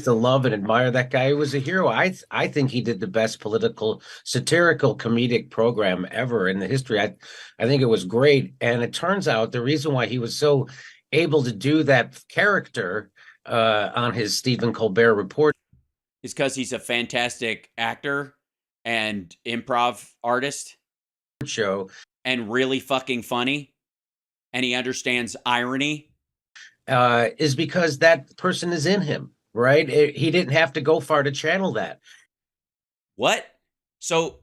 to love and admire that guy. He was a hero. I think he did the best political, satirical, comedic program ever in the history. I think it was great. And it turns out the reason why he was so able to do that character on his Stephen Colbert Report is because he's a fantastic actor and improv artist show and really fucking funny, and he understands irony, is because that person is in him, right? He didn't have to go far to channel that. What? So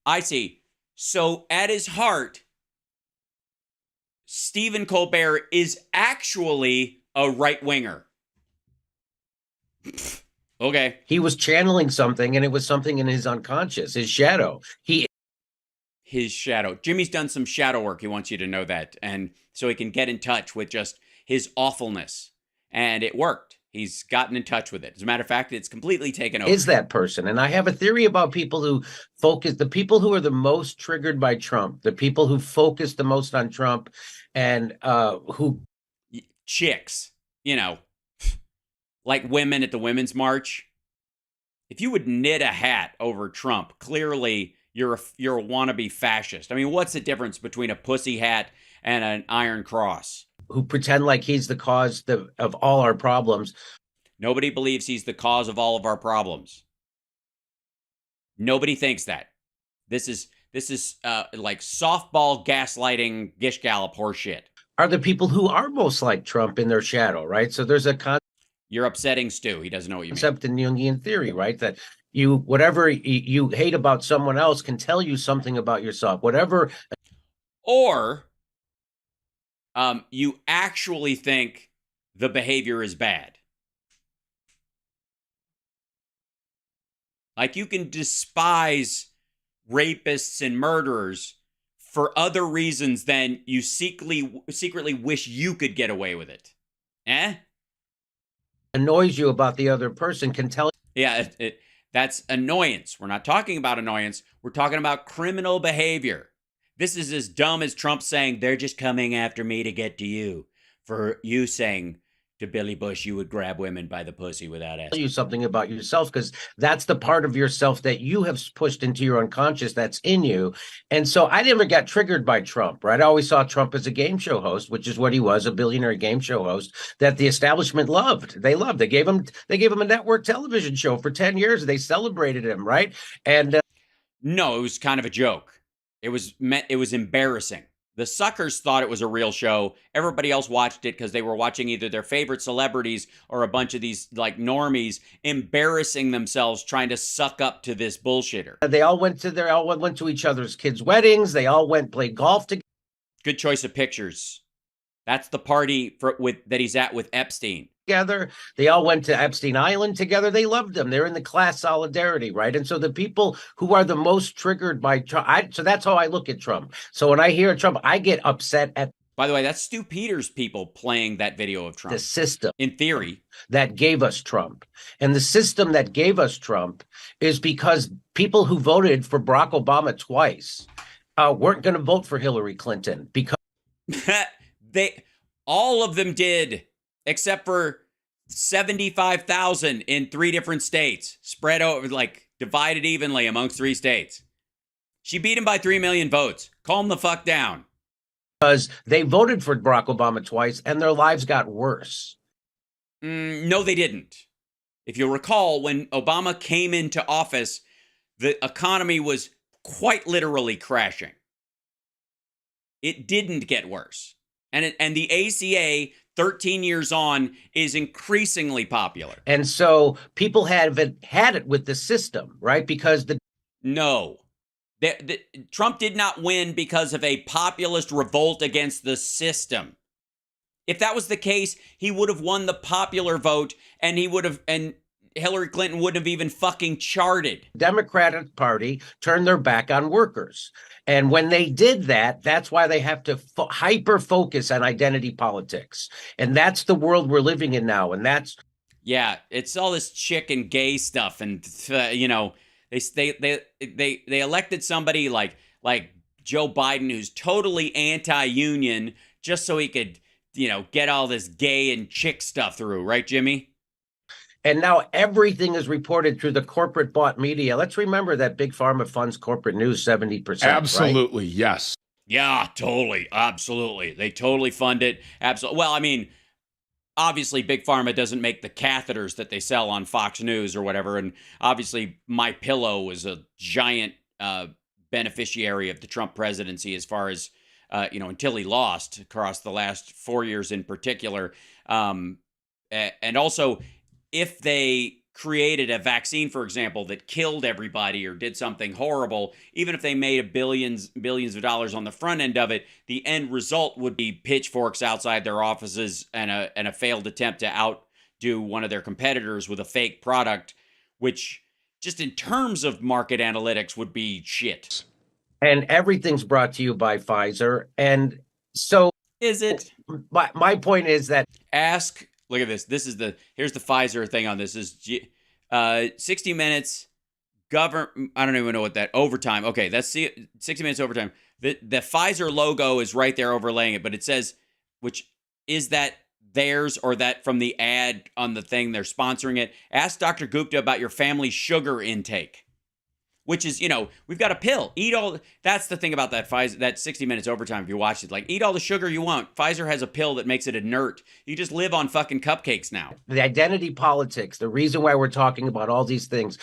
I see. So at his heart, Stephen Colbert is actually a right-winger. Okay. He was channeling something, and it was something in his unconscious, his shadow. His shadow. Jimmy's done some shadow work. He wants you to know that. And so he can get in touch with just his awfulness. And it worked. He's gotten in touch with it. As a matter of fact, it's completely taken over. Is that person. And I have a theory about people who focus, the people who are the most triggered by Trump, the people who focus the most on Trump and who... Chicks, like women at the Women's March. If you would knit a hat over Trump, clearly you're a wannabe fascist. I mean, what's the difference between a pussy hat and an iron cross? Who pretend like he's the cause of all our problems. Nobody believes he's the cause of all of our problems. Nobody thinks that. This is like softball gaslighting gish gallop horseshit. Are the people who are most like Trump in their shadow, right? So there's a You're upsetting Stu. He doesn't know what you mean. Concept in Jungian theory, right? That whatever you hate about someone else can tell you something about yourself. Whatever. Or you actually think the behavior is bad. Like you can despise rapists and murderers for other reasons than you secretly wish you could get away with it. Annoys you about the other person can tell. Yeah, that's annoyance. We're not talking about annoyance. We're talking about criminal behavior. This is as dumb as Trump saying, they're just coming after me to get to you. For you saying to Billy Bush, you would grab women by the pussy without asking. Tell you something about yourself, because that's the part of yourself that you have pushed into your unconscious that's in you. And so I never got triggered by Trump, right? I always saw Trump as a game show host, which is what he was, a billionaire game show host that the establishment loved. They loved. They gave him a network television show for 10 years. They celebrated him, right? And no, it was kind of a joke. It was embarrassing. The suckers thought it was a real show. Everybody else watched it because they were watching either their favorite celebrities or a bunch of these like normies embarrassing themselves trying to suck up to this bullshitter. They all went to each other's kids' weddings. They all played golf together. Good choice of pictures. That's the party that he's at with Epstein. Together. They all went to Epstein Island together. They loved them. They're in the class solidarity, right? And so the people who are the most triggered by Trump, so that's how I look at Trump. So when I hear Trump, I get upset at. By the way, that's Stu Peters people playing that video of Trump. The system. In theory. That gave us Trump. And the system that gave us Trump is because people who voted for Barack Obama twice weren't going to vote for Hillary Clinton because all of them did. Except for 75,000 in 3 different states, spread over, like divided evenly amongst 3 states. She beat him by 3 million votes. Calm the fuck down. Because they voted for Barack Obama twice and their lives got worse. No, they didn't. If you'll recall, when Obama came into office, the economy was quite literally crashing. It didn't get worse. And the ACA 13 years on is increasingly popular. And so people had it with the system, right? Because No. Trump did not win because of a populist revolt against the system. If that was the case, he would have won the popular vote, and Hillary Clinton wouldn't have even fucking charted. Democratic Party turned their back on workers. And when they did that, that's why they have to hyper focus on identity politics. And that's the world we're living in now. And that's. Yeah, it's all this chick and gay stuff. And, they elected somebody like Joe Biden, who's totally anti-union, just so he could, get all this gay and chick stuff through. Right, Jimmy? And now everything is reported through the corporate bought media. Let's remember that Big Pharma funds corporate news 70%. Absolutely, right? Yes. Yeah, totally. Absolutely. They totally fund it. Absolutely. Well, I mean, obviously Big Pharma doesn't make the catheters that they sell on Fox News or whatever. And obviously MyPillow was a giant beneficiary of the Trump presidency as far as, until he lost across the last 4 years in particular. And also, if they created a vaccine, for example, that killed everybody or did something horrible, even if they made billions of dollars on the front end of it, the end result would be pitchforks outside their offices and a failed attempt to outdo one of their competitors with a fake product, which just in terms of market analytics would be shit. And everything's brought to you by Pfizer. And so is it? My point is that look at this. Here's the Pfizer thing on this. Is 60 Minutes I don't even know what that overtime. Okay, that's 60 Minutes overtime. The Pfizer logo is right there overlaying it, but it says, which is that theirs or that from the ad on the thing they're sponsoring it? Ask Dr. Gupta about your family's sugar intake. Which is, we've got a pill. That's the thing about that Pfizer, that 60 Minutes overtime. If you watch it, eat all the sugar you want. Pfizer has a pill that makes it inert. You just live on fucking cupcakes now. The identity politics, the reason why we're talking about all these things.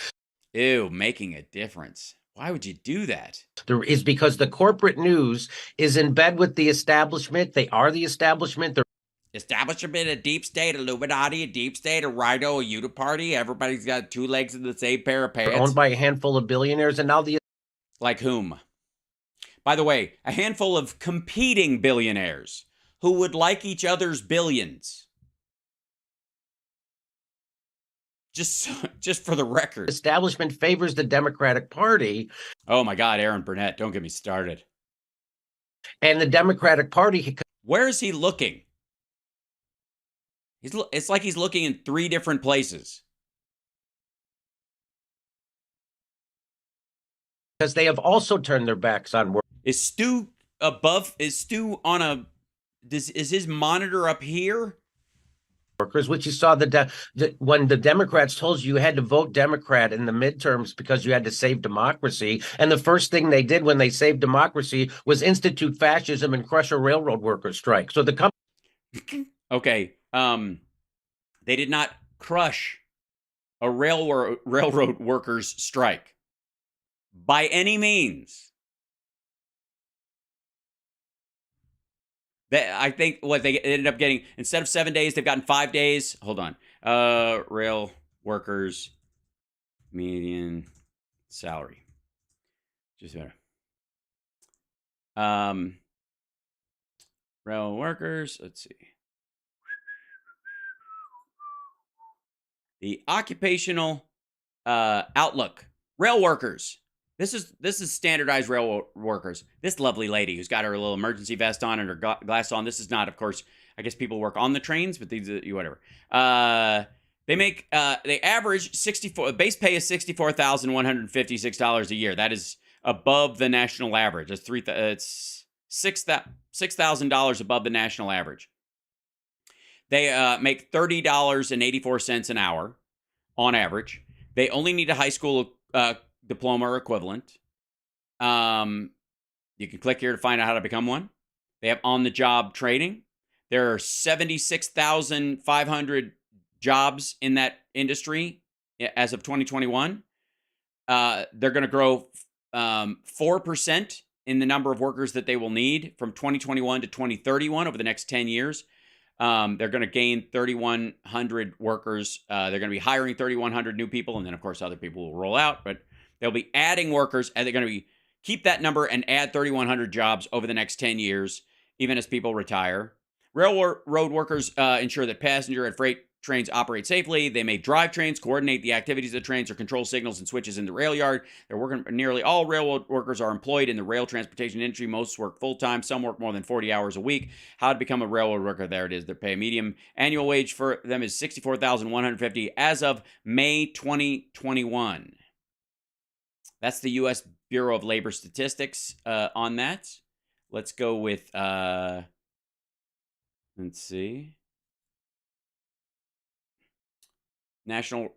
Ew, making a difference. Why would you do that? Is because the corporate news is in bed with the establishment. They are the establishment. Establishment, a deep state, Illuminati, a deep state, a rhino, a uniparty. Everybody's got two legs in the same pair of pants. Owned by a handful of billionaires, and now like whom? By the way, a handful of competing billionaires who would like each other's billions. Just for the record. Establishment favors the Democratic Party. Oh my God, Aaron Burnett, don't get me started. And the Democratic Party. Where is he looking? It's like he's looking in three different places. Because they have also turned their backs on work. Is Stu on a? Is his monitor up here? Workers, which you saw when the Democrats told you had to vote Democrat in the midterms because you had to save democracy, and the first thing they did when they saved democracy was institute fascism and crush a railroad workers strike. So okay. They did not crush a railroad workers strike by any means. I think what they ended up getting, instead of 7 days, they've gotten 5 days. Hold on. Rail workers median salary. Just better. Rail workers, let's see. The occupational outlook. Rail workers. This is standardized rail workers. This lovely lady who's got her little emergency vest on and her glass on. This is not, of course, I guess people work on the trains, but these whatever. They average 64. Base pay is $64,156 a year. That is above the national average. It's $6,000 above the national average. They make $30.84 an hour on average. They only need a high school diploma or equivalent. You can click here to find out how to become one. They have on-the-job training. There are 76,500 jobs in that industry as of 2021. They're going to grow 4% in the number of workers that they will need from 2021 to 2031 over the next 10 years. They're going to gain 3,100 workers. They're going to be hiring 3,100 new people, and then, of course, other people will roll out. But they'll be adding workers, and they're going to be keep that number and add 3,100 jobs over the next 10 years, even as people retire. Railroad workers ensure that passenger and freight trains operate safely. They may drive trains, coordinate the activities of the trains, or control signals and switches in the rail yard. They're working. Nearly all railroad workers are employed in the rail transportation industry. Most work full-time. Some work more than 40 hours a week. How to become a railroad worker? There it is. Their pay medium annual wage for them is $64,150 as of May 2021. That's the U.S. Bureau of Labor Statistics on that. Let's go with, let's see. National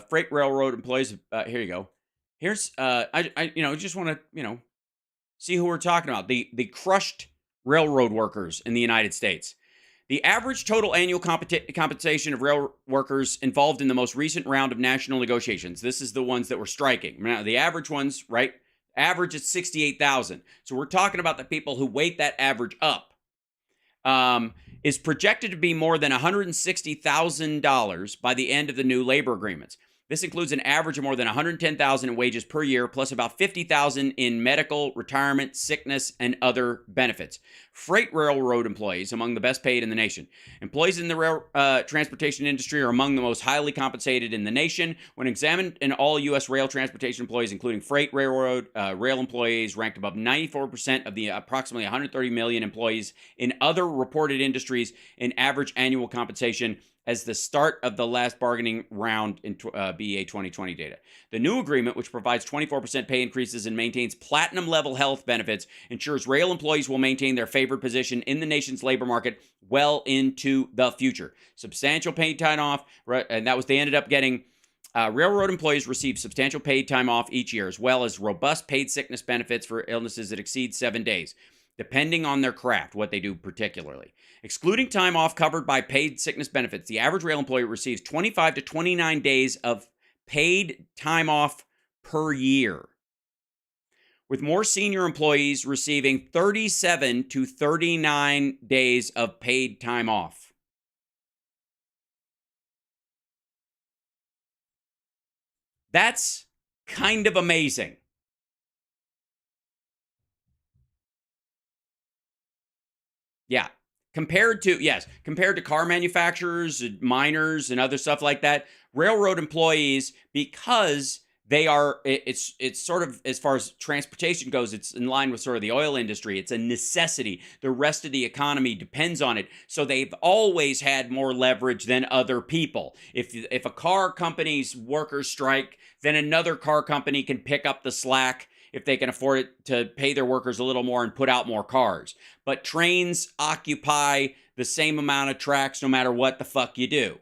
Freight Railroad employees. Here you go. Here's, I just want to, see who we're talking about. The crushed railroad workers in the United States. The average total annual compensation of rail workers involved in the most recent round of national negotiations. This is the ones that were striking. Now, the average ones, right? Average is $68,000. So we're talking about the people who weight that average up. Is projected to be more than $160,000 by the end of the new labor agreements. This includes an average of more than $110,000 in wages per year, plus about $50,000 in medical, retirement, sickness, and other benefits. Freight railroad employees among the best paid in the nation. Employees in the rail transportation industry are among the most highly compensated in the nation. When examined in all U.S. rail transportation employees, including freight railroad rail employees, ranked above 94% of the approximately 130 million employees in other reported industries in average annual compensation as the start of the last bargaining round in BEA 2020 data. The new agreement, which provides 24% pay increases and maintains platinum-level health benefits, ensures rail employees will maintain their favored position in the nation's labor market well into the future. Substantial paid time off, and that was, they ended up getting, railroad employees receive substantial paid time off each year, as well as robust paid sickness benefits for illnesses that exceed 7 days. Depending on their craft, what they do particularly. Excluding time off covered by paid sickness benefits, the average rail employee receives 25 to 29 days of paid time off per year, with more senior employees receiving 37 to 39 days of paid time off. That's kind of amazing. Yeah. Compared to car manufacturers, miners, and other stuff like that, railroad employees, because they are, it's sort of, as far as transportation goes, it's in line with sort of the oil industry. It's a necessity. The rest of the economy depends on it. So they've always had more leverage than other people. If a car company's workers strike, then another car company can pick up the slack if they can afford it to pay their workers a little more and put out more cars. But trains occupy the same amount of tracks no matter what the fuck you do.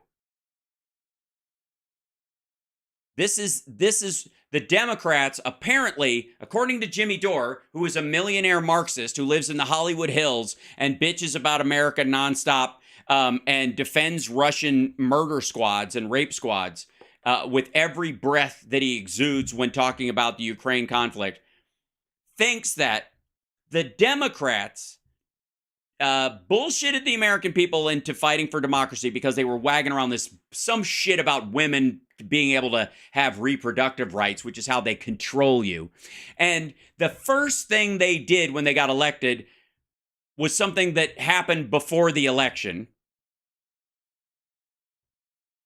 This is the Democrats, apparently, according to Jimmy Dore, who is a millionaire Marxist who lives in the Hollywood Hills and bitches about America nonstop and defends Russian murder squads and rape squads with every breath that he exudes when talking about the Ukraine conflict, thinks that the Democrats bullshitted the American people into fighting for democracy because they were wagging around some shit about women being able to have reproductive rights, which is how they control you. And the first thing they did when they got elected was something that happened before the election.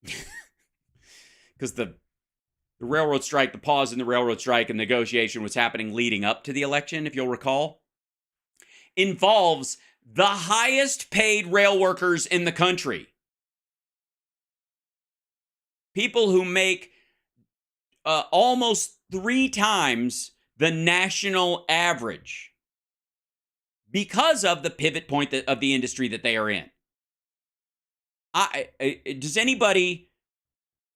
Because the railroad strike, the pause in the railroad strike and negotiation was happening leading up to the election, if you'll recall, involves the highest paid rail workers in the country. People who make almost 3 times the national average because of the pivot point of the industry that they are in. Does anybody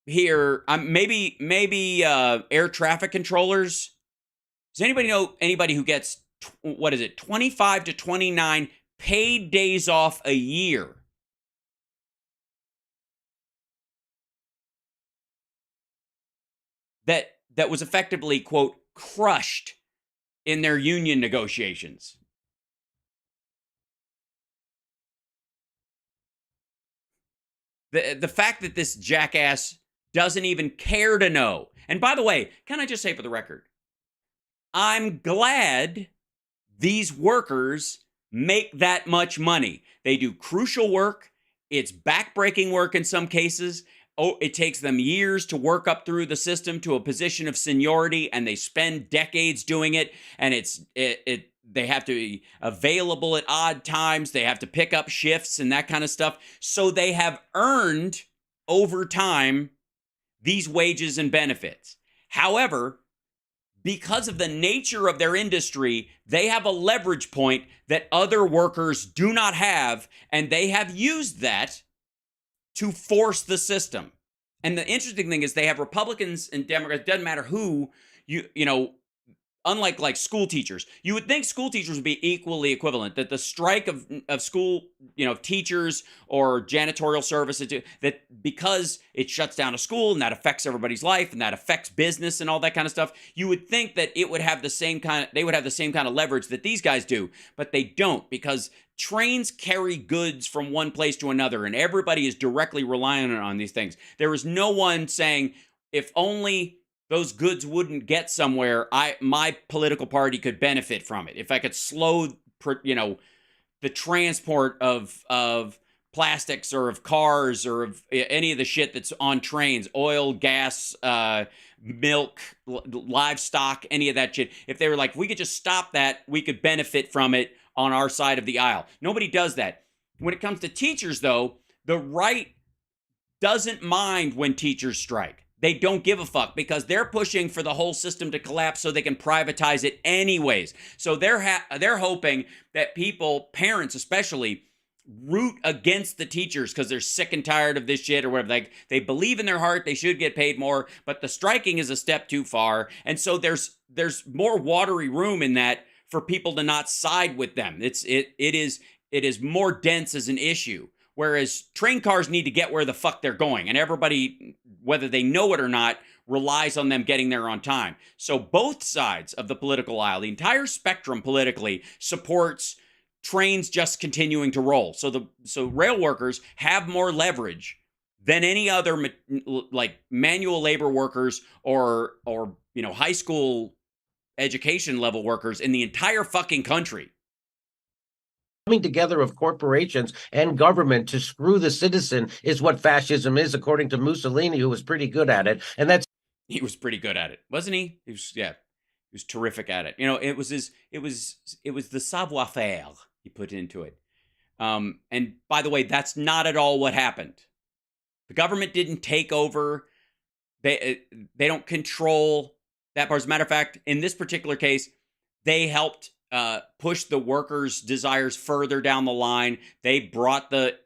here, maybe air traffic controllers? Does anybody know anybody who gets 25 to 29 paid days off a year? That was effectively, quote, crushed in their union negotiations. The fact that this jackass doesn't even care to know. And by the way, can I just say for the record, I'm glad these workers make that much money. They do crucial work. It's backbreaking work in some cases. Oh, it takes them years to work up through the system to a position of seniority, and they spend decades doing it. And they have to be available at odd times. They have to pick up shifts and that kind of stuff. So they have earned over time these wages and benefits. However, because of the nature of their industry, they have a leverage point that other workers do not have, and they have used that to force the system. And the interesting thing is they have Republicans and Democrats, doesn't matter who, you know, unlike like school teachers. You would think school teachers would be equally equivalent, that the strike of school, you know, teachers or janitorial services, that because it shuts down a school and that affects everybody's life and that affects business and all that kind of stuff, you would think that it would have the same kind of, they would have the same kind of leverage that these guys do, but they don't, because trains carry goods from one place to another and everybody is directly reliant on these things. There is no one saying, if only those goods wouldn't get somewhere, my political party could benefit from it. If I could slow, you know, the transport of plastics or of cars or of any of the shit that's on trains, oil, gas, milk, livestock, any of that shit. If they were like, we could just stop that, we could benefit from it on our side of the aisle. Nobody does that. When it comes to teachers, though, the right doesn't mind when teachers strike. They don't give a fuck because they're pushing for the whole system to collapse so they can privatize it anyways. So they're hoping that people, parents especially, root against the teachers because they're sick and tired of this shit or whatever. Like, they believe in their heart they should get paid more, but the striking is a step too far. And so there's more watery room in that for people to not side with them. It is more dense as an issue. Whereas train cars need to get where the fuck they're going. And everybody, whether they know it or not, relies on them getting there on time. So both sides of the political aisle, the entire spectrum politically, supports trains just continuing to roll. So rail workers have more leverage than any other like manual labor workers or you know, high school education level workers in the entire fucking country. Coming together of corporations and government to screw the citizen is what fascism is, according to Mussolini, who was pretty good at it. And he was pretty good at it, wasn't he? He was terrific at it. You know, it was the savoir faire he put into it. And by the way, that's not at all what happened. The government didn't take over. They don't control that part. As a matter of fact, in this particular case, they helped push the workers' desires further down the line. They brought the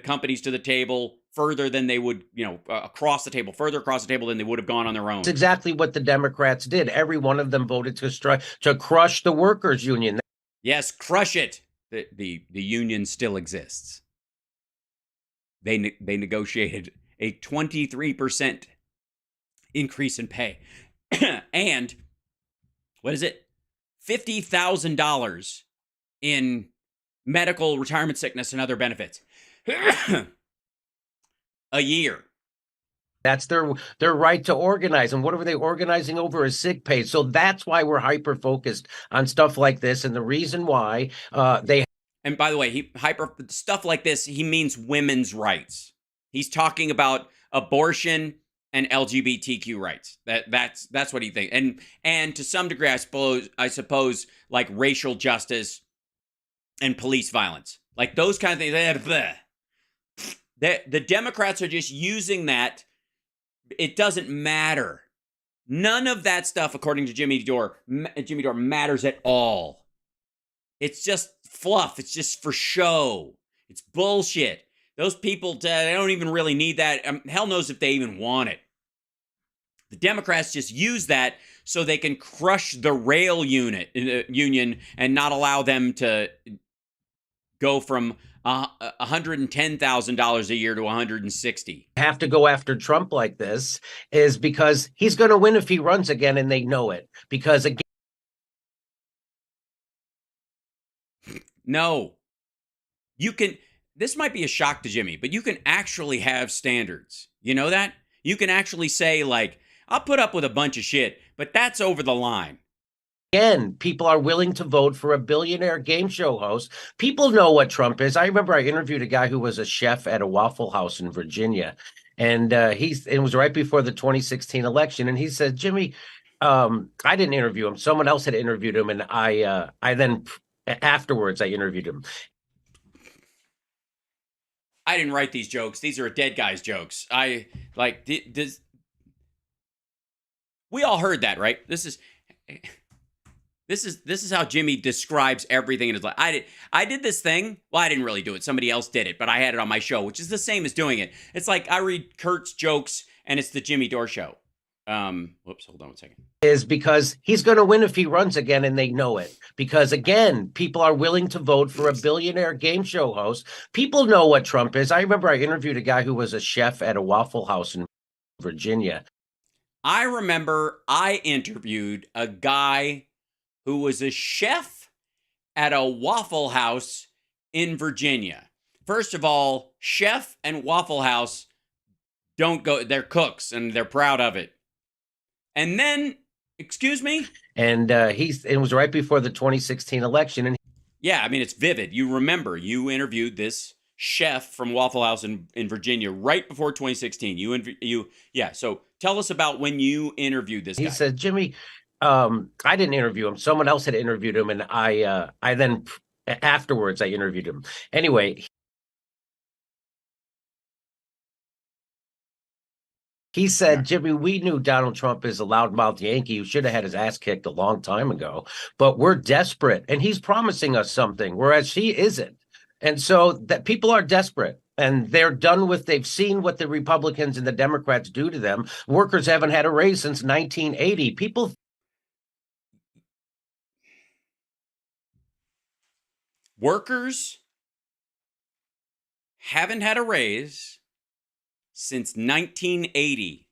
companies to the table further than they would, you know, further across the table than they would have gone on their own. That's exactly what the Democrats did. Every one of them voted to crush the workers' union. Yes, crush it. The union still exists. They negotiated a 23% increase in pay, and what is it? $50,000 in medical, retirement, sickness, and other benefits a year. That's their right to organize. And what are they organizing over is sick pay. So that's why we're hyper-focused on stuff like this. And the reason why they... And by the way, stuff like this, he means women's rights. He's talking about abortion and LGBTQ rights. That's what he thinks. And to some degree, I suppose like racial justice and police violence. Like those kind of things. The Democrats are just using that. It doesn't matter. None of that stuff, according to Jimmy Dore, matters at all. It's just fluff. It's just for show. It's bullshit. Those people, they don't even really need that. Hell knows if they even want it. The Democrats just use that so they can crush the rail union and not allow them to go from $110,000 a year to $160,000. Have to go after Trump like this is because he's going to win if he runs again, and they know it. Because again, no, you can. This might be a shock to Jimmy, but you can actually have standards. You know that? You can actually say, like, I'll put up with a bunch of shit, but that's over the line. again, people are willing to vote for a billionaire game show host. People know what Trump is. I remember I interviewed a guy who was a chef at a Waffle House in Virginia, and it was right before the 2016 election, and he said, Jimmy, I didn't interview him. Someone else had interviewed him, and I then afterwards I interviewed him. I didn't write these jokes. These are a dead guy's jokes. We all heard that, right? This is how Jimmy describes everything in his life. I did this thing. Well, I didn't really do it. Somebody else did it, but I had it on my show, which is the same as doing it. It's like I read Kurt's jokes, and it's the Jimmy Dore show. Whoops, hold on one second. Is because he's going to win if he runs again, and they know it. Because again, people are willing to vote for a billionaire game show host. People know what Trump is. I remember I interviewed a guy who was a chef at a Waffle House in Virginia. I remember I interviewed a guy who was a chef at a Waffle House in Virginia. First of all, chef and Waffle House don't go, they're cooks and they're proud of it. And then, excuse me? And it was right before the 2016 election. And yeah, I mean, it's vivid. You remember, you interviewed this chef from Waffle House in Virginia right before 2016. Yeah, so tell us about when you interviewed this guy. He said, Jimmy, I didn't interview him. Someone else had interviewed him, and I then afterwards I interviewed him. Anyway, he said, Jimmy, we knew Donald Trump is a loudmouth Yankee who should have had his ass kicked a long time ago, but we're desperate, and he's promising us something, whereas he isn't. And so that people are desperate, and they've seen what the Republicans and the Democrats do to them. Workers haven't had a raise since 1980. Workers haven't had a raise since 1980.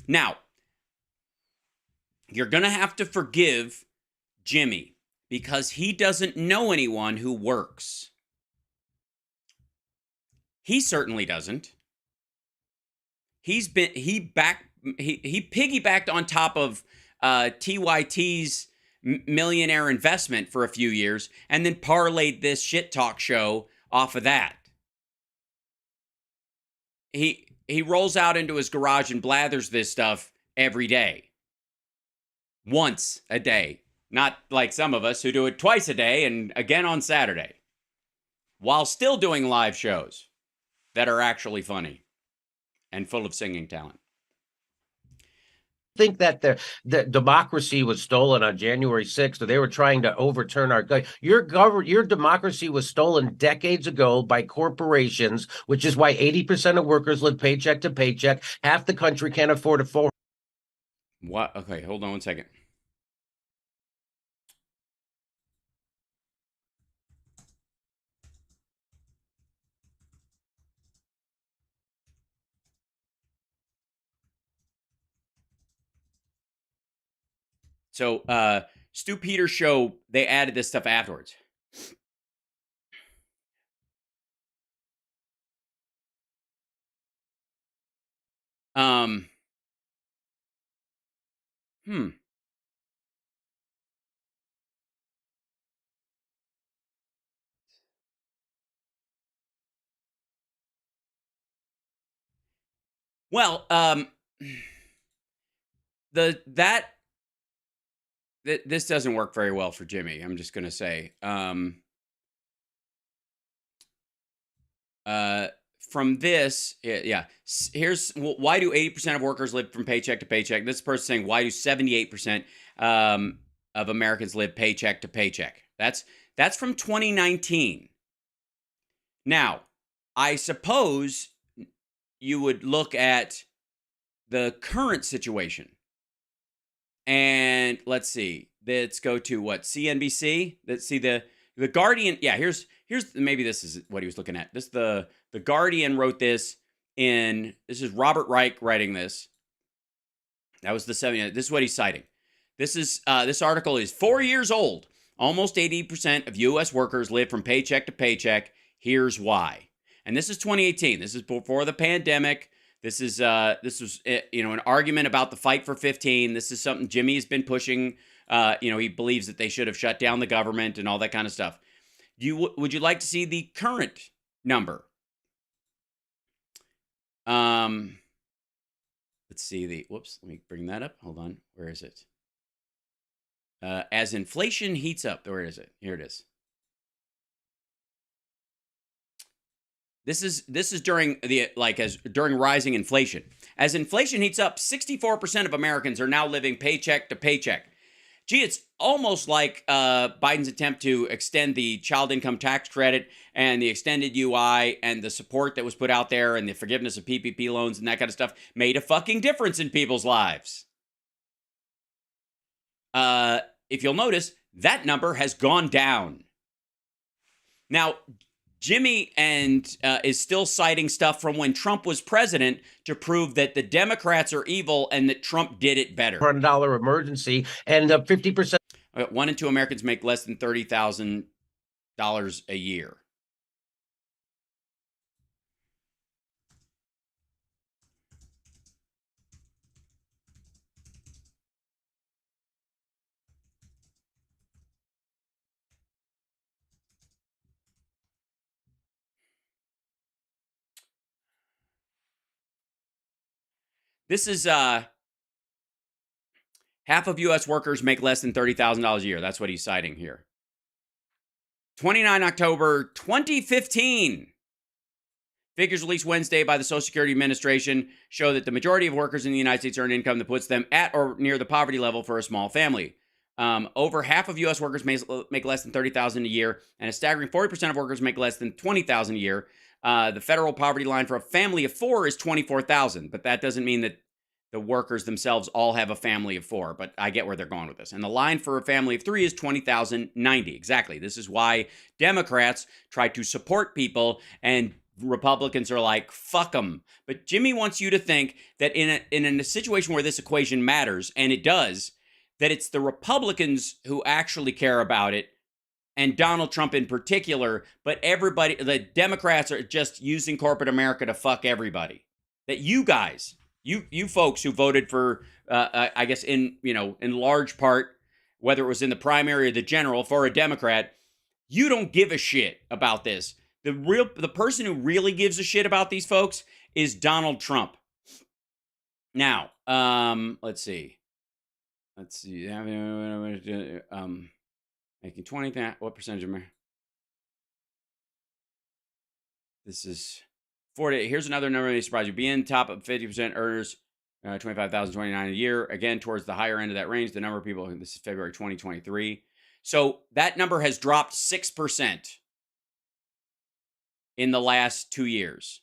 Now, you're going to have to forgive Jimmy because he doesn't know anyone who works. He certainly doesn't. He piggybacked on top of TYT's millionaire investment for a few years and then parlayed this shit talk show off of that. He rolls out into his garage and blathers this stuff every day. Once a day. Not like some of us who do it twice a day and again on Saturday. While still doing live shows that are actually funny and full of singing talent. Think that the democracy was stolen on January 6th, or they were trying to overturn our your democracy was stolen decades ago by corporations, which is why 80% of workers live paycheck to paycheck. Half the country can't afford a phone. What? Okay, hold on one second. So, Stu Peters' show, they added this stuff afterwards. Well, this doesn't work very well for Jimmy. I'm just going to say, from this, yeah. Here's why do 80% of workers live from paycheck to paycheck? This person saying, why do 78% of Americans live paycheck to paycheck? That's from 2019. Now, I suppose you would look at the current situation. And let's see. Let's go to what? CNBC? Let's see the Guardian. Yeah, here's maybe this is what he was looking at. The Guardian wrote this this is Robert Reich writing this. That was the 70. This is what he's citing. This article is 4 years old. Almost 80% of U.S. workers live from paycheck to paycheck. Here's why. And this is 2018. This is before the pandemic. This was an argument about the fight for 15. This is something Jimmy has been pushing. He believes that they should have shut down the government and all that kind of stuff. Would you like to see the current number? Let's see whoops, let me bring that up. Hold on. Where is it? As inflation heats up, where is it? Here it is. This is during during rising inflation. As inflation heats up, 64% of Americans are now living paycheck to paycheck. Gee, it's almost like Biden's attempt to extend the child income tax credit and the extended UI and the support that was put out there and the forgiveness of PPP loans and that kind of stuff made a fucking difference in people's lives. If you'll notice, that number has gone down. Now, Jimmy is still citing stuff from when Trump was president to prove that the Democrats are evil and that Trump did it better. $100 emergency and 50%. 1 in 2 Americans make less than $30,000 a year. This is half of U.S. workers make less than $30,000 a year. That's what he's citing here. 29 October 2015. Figures released Wednesday by the Social Security Administration show that the majority of workers in the United States earn income that puts them at or near the poverty level for a small family. Over half of U.S. workers make less than $30,000 a year, and a staggering 40% of workers make less than $20,000 a year. The federal poverty line for a family of 4 is $24,000, but that doesn't mean that the workers themselves all have a family of 4, but I get where they're going with this. And the line for a family of 3 is $20,090. Exactly. This is why Democrats try to support people and Republicans are like, fuck them. But Jimmy wants you to think that in a situation where this equation matters, and it does, that it's the Republicans who actually care about it, and Donald Trump in particular, but everybody, the Democrats are just using corporate America to fuck everybody. That you guys, you folks who voted for, I guess in large part, whether it was in the primary or the general for a Democrat, you don't give a shit about this. The person who really gives a shit about these folks is Donald Trump. Now, let's see. Making 20, what percentage of America? This is 40. Here's another number that may surprise you. Being top of 50% earners, 25,029 a year. Again, towards the higher end of that range. The number of people, this is February 2023. So that number has dropped 6% in the last 2 years.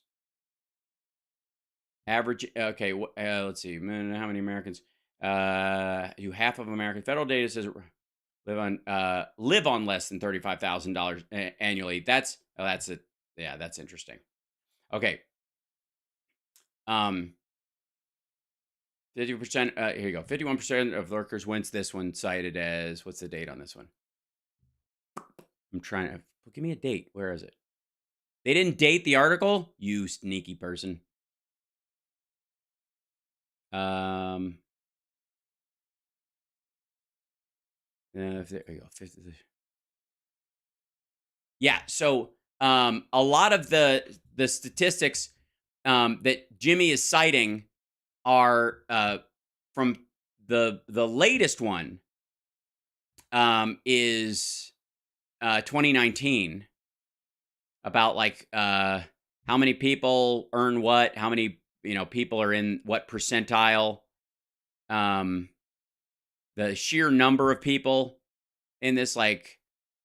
Average, okay, let's see. How many Americans? Half of Americans. Federal data says live on less than $35,000 annually. That's interesting. Okay. 50%, here you go. 51% of workers wins this one, cited as, what's the date on this one? I'm trying to, give me a date. Where is it? They didn't date the article? You sneaky person. There you go. Yeah, so a lot of the statistics that Jimmy is citing are from the latest one is 2019, about like how many people earn what, how many people are in what percentile, the sheer number of people in this, like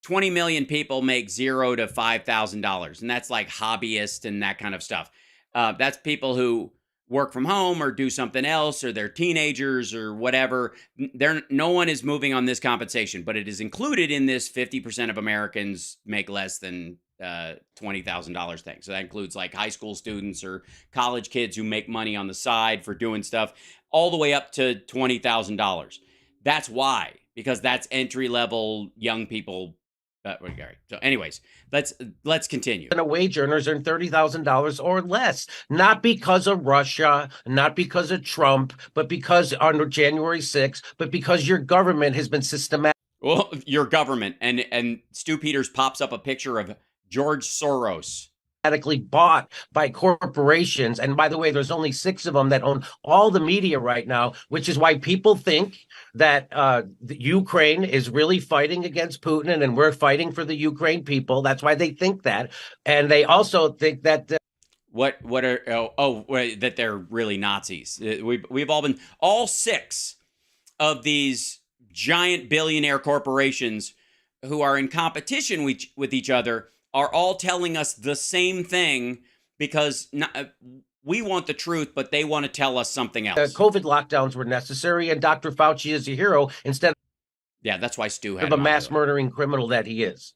20 million people make $0 to $5,000, and that's like hobbyists and that kind of stuff. That's people who work from home or do something else, or they're teenagers or whatever. No one is moving on this compensation, but it is included in this 50% of Americans make less than $20,000 thing. So that includes like high school students or college kids who make money on the side for doing stuff, all the way up to $20,000. That's why, because that's entry level young people Gary. So, anyways, let's continue. Wage earners earn $30,000 or less, not because of Russia, not because of Trump, but because on January 6th, but because your government has been systematic. Well, your government, and Stu Peters pops up a picture of George Soros. Bought by corporations. And by the way, there's only 6 of them that own all the media right now, which is why people think that Ukraine is really fighting against Putin and we're fighting for the Ukraine people. That's why they think that. And they also think that that they're really Nazis. We've all 6 of these giant billionaire corporations who are in competition with each other are all telling us the same thing because we want the truth, but they want to tell us something else. COVID lockdowns were necessary, and Dr. Fauci is a hero instead that's why Stu had of a mass murdering criminal that he is.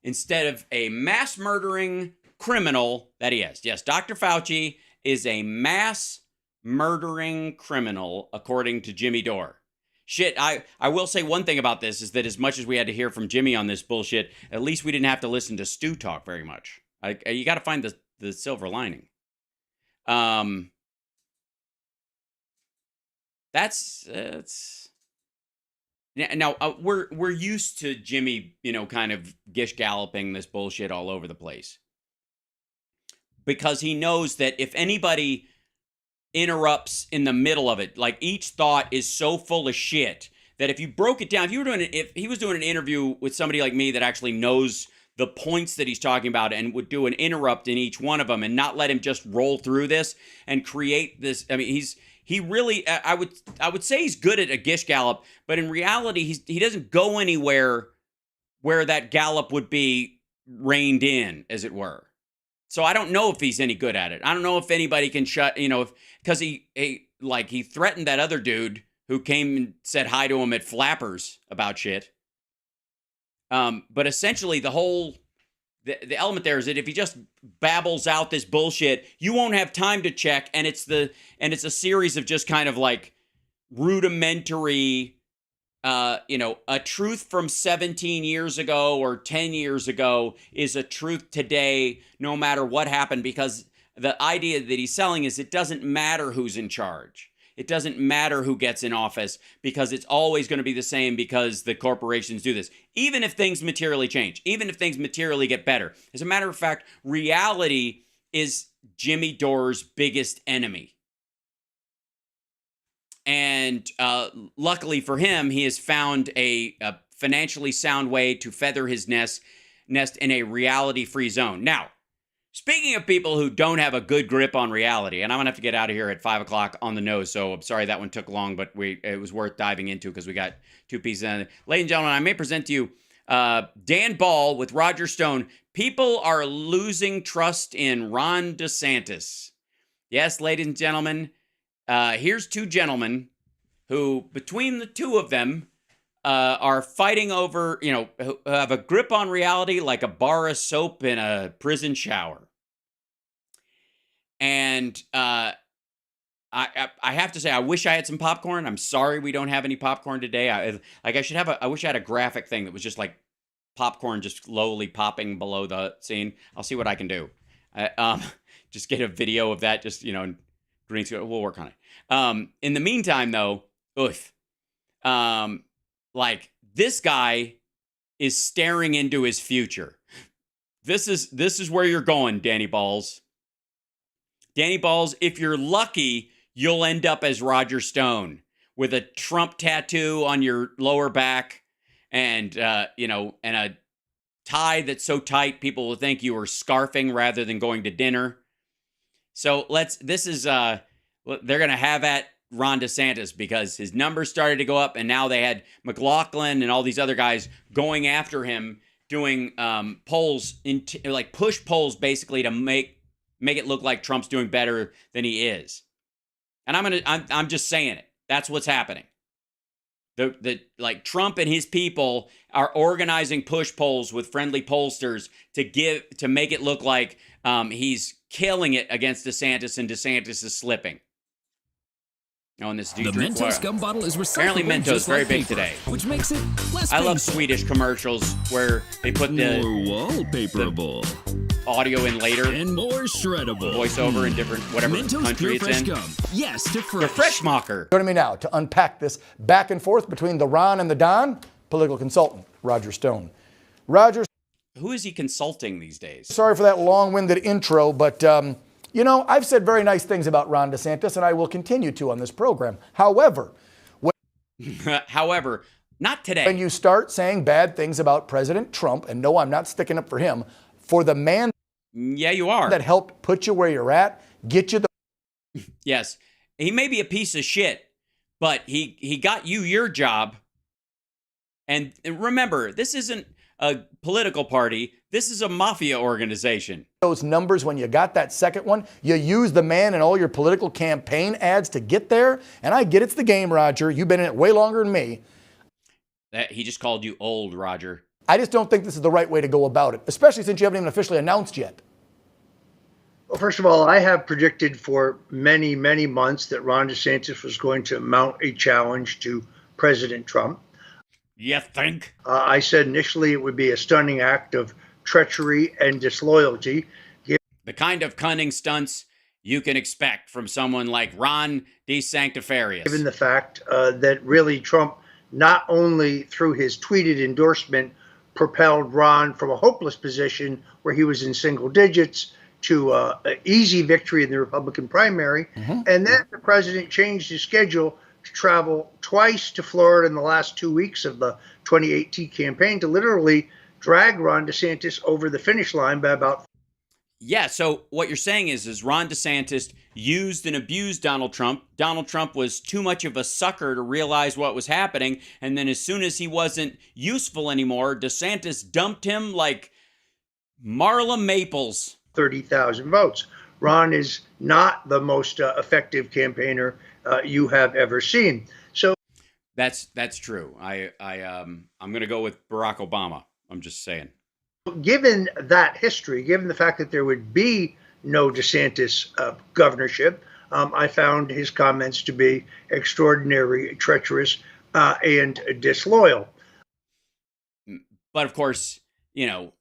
Instead of a mass murdering criminal that he is. Yes, Dr. Fauci is a mass murdering criminal, according to Jimmy Dore. Shit, I will say one thing about this is that as much as we had to hear from Jimmy on this bullshit, at least we didn't have to listen to Stu talk very much. You got to find the silver lining. That's now we're used to Jimmy, kind of gish galloping this bullshit all over the place because he knows that if anybody interrupts in the middle of it, like each thought is so full of shit that if you broke it down, if he was doing an interview with somebody like me that actually knows the points that he's talking about and would do an interrupt in each one of them and not let him just roll through this and create this. I mean, he really, I would say he's good at a gish gallop, but in reality, he doesn't go anywhere where that gallop would be reined in, as it were. So I don't know if he's any good at it. I don't know if anybody can because he threatened that other dude who came and said hi to him at Flappers about shit. But essentially the element there is that if he just babbles out this bullshit, you won't have time to check. And it's a series of just kind of like rudimentary, a truth from 17 years ago or 10 years ago is a truth today, no matter what happened, because the idea that he's selling is it doesn't matter who's in charge. It doesn't matter who gets in office because it's always going to be the same because the corporations do this. Even if things materially change, even if things materially get better. As a matter of fact, reality is Jimmy Dore's biggest enemy. And luckily for him, he has found a financially sound way to feather his nest in a reality-free zone. Now, speaking of people who don't have a good grip on reality, and I'm going to have to get out of here at 5 o'clock on the nose, so I'm sorry that one took long, but it was worth diving into because we got 2 pieces in it. Ladies and gentlemen, I may present to you Dan Ball with Roger Stone. People are losing trust in Ron DeSantis. Yes, ladies and gentlemen, here's 2 gentlemen who, between the 2 of them, are fighting over, who have a grip on reality like a bar of soap in a prison shower. And I have to say, I wish I had some popcorn. I'm sorry we don't have any popcorn today. I wish I had a graphic thing that was just like popcorn just slowly popping below the scene. I'll see what I can do. Just get a video of that, just, green screen. We'll work on it. In the meantime, though, like this guy is staring into his future. This is where you're going, Danny Balls. Danny Balls, if you're lucky, you'll end up as Roger Stone with a Trump tattoo on your lower back and and a tie that's so tight people will think you were scarfing rather than going to dinner. So they're going to have at Ron DeSantis because his numbers started to go up, and now they had McLaughlin and all these other guys going after him, doing polls, like push polls, basically to make it look like Trump's doing better than he is. And I'm just saying it. That's what's happening. Like Trump and his people are organizing push polls with friendly pollsters to make it look like he's killing it against DeSantis and DeSantis is slipping. Oh, and this The Mentos gum bottle is recyclable. Apparently Mentos just very like big paper, today. which makes it less I love painful. Swedish commercials where they put the More wallpaperable. audio in later, And more shreddable. voiceover in different, whatever Mentos country Pure it's Fresh in. Gum. Yes to The fresh. Fresh Mocker. Joining me now to unpack this back and forth between the Ron and the Don, political consultant Roger Stone. Roger, Who is he consulting these days? sorry for that long-winded intro, but you know, I've said very nice things about Ron DeSantis, and I will continue to on this program. However, However, not today. when you start saying bad things about President Trump, and no, I'm not sticking up for him, for the man Yeah, you are. that helped put you where you're at, get you the Yes. He may be a piece of shit, but he got you your job. And remember, this isn't a political party. This is a mafia organization. those numbers when you got that second one. You use the man in all your political campaign ads to get there. And I get it's the game, Roger. You've been in it way longer than me. That he just called you old, Roger. I just don't think this is the right way to go about it, especially since you haven't even officially announced yet. Well, first of all, I have predicted for many, many months that Ron DeSantis was going to mount a challenge to President Trump. You think? I said initially it would be a stunning act of treachery and disloyalty. The kind of cunning stunts you can expect from someone like Ron DeSanctifarius. Given the fact that really Trump, not only through his tweeted endorsement, propelled Ron from a hopeless position where he was in single digits to an easy victory in the Republican primary. And then the president changed his schedule to travel twice to Florida in the last 2 weeks of the 2018 campaign to literally drag Ron DeSantis over the finish line by about. Yeah, so what you're saying is Ron DeSantis used and abused Donald Trump. Donald Trump was too much of a sucker to realize what was happening. And then as soon as he wasn't useful anymore, DeSantis dumped him like Marla Maples. 30,000 votes. Ron is not the most effective campaigner you have ever seen. So That's true. I'm going to go with Barack Obama. I'm just saying. given that history, given the fact that there would be no DeSantis governorship, I found his comments to be extraordinary, treacherous, and disloyal. But of course, you know,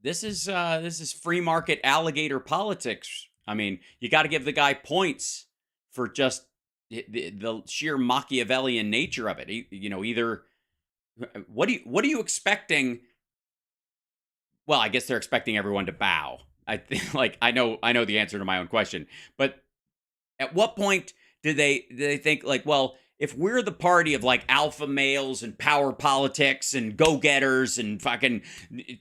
this is free market alligator politics. I mean, you got to give the guy points for just the sheer Machiavellian nature of it. You know, either what are you expecting? Well, I guess they're expecting everyone to bow. I think, like, I know the answer to my own question, but at what point do they think, like, well, if we're the party of like alpha males and power politics and go-getters and fucking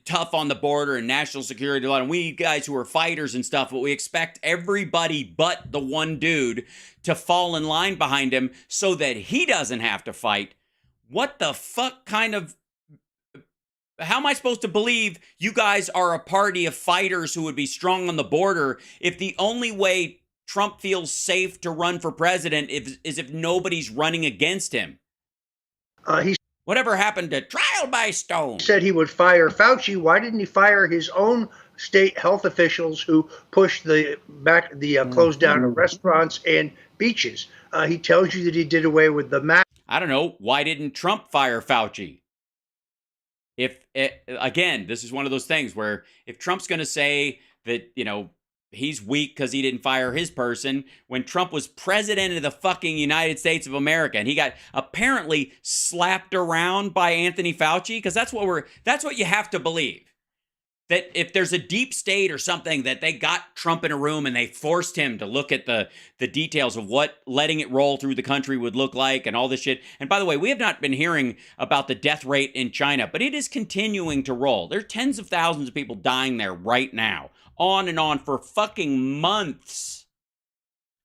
tough on the border and national security, and we guys who are fighters and stuff, but we expect everybody but the one dude to fall in line behind him so that he doesn't have to fight. What the fuck kind of... How am I supposed to believe you guys are a party of fighters who would be strong on the border if the only way Trump feels safe to run for president is if nobody's running against him? Whatever happened to trial by stone? He said he would fire Fauci. Why didn't he fire his own state health officials who pushed the close down of restaurants and beaches? He tells you that he did away with the mask. I don't know. Why didn't Trump fire Fauci? Again, this is one of those things where if Trump's going to say that, you know, he's weak because he didn't fire his person when Trump was president of the fucking United States of America, and he got apparently slapped around by Anthony Fauci, because that's what you have to believe. That if there's a deep state or something, that they got Trump in a room and they forced him to look at the details of what letting it roll through the country would look like and all this shit. And by the way, we have not been hearing about the death rate in China, but it is continuing to roll. There are tens of thousands of people dying there right now, on and on for fucking months.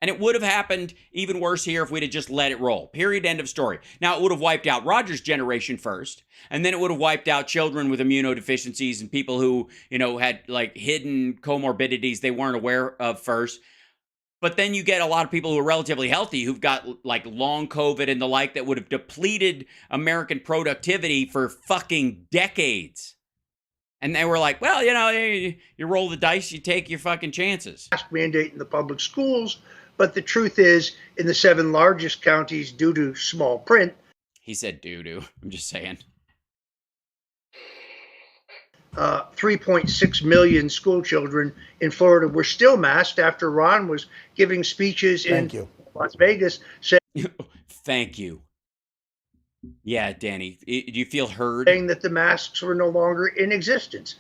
And it would have happened even worse here if we'd have just let it roll. Period. End of story. Now, it would have wiped out Roger's generation first, and then it would have wiped out children with immunodeficiencies and people who, you know, had like hidden comorbidities they weren't aware of first. But then you get a lot of people who are relatively healthy who've got like long COVID and the like that would have depleted American productivity for fucking decades. And they were like, well, you know, you roll the dice, you take your fucking chances. Mask mandate in the public schools, But the truth is, in the 7 largest counties, due to small print, he said doo-doo. I'm just saying. 3.6 million school children in Florida were still masked after Ron was giving speeches in Las Vegas saying, thank you. Yeah, Danny, do you feel heard? Saying that the masks were no longer in existence.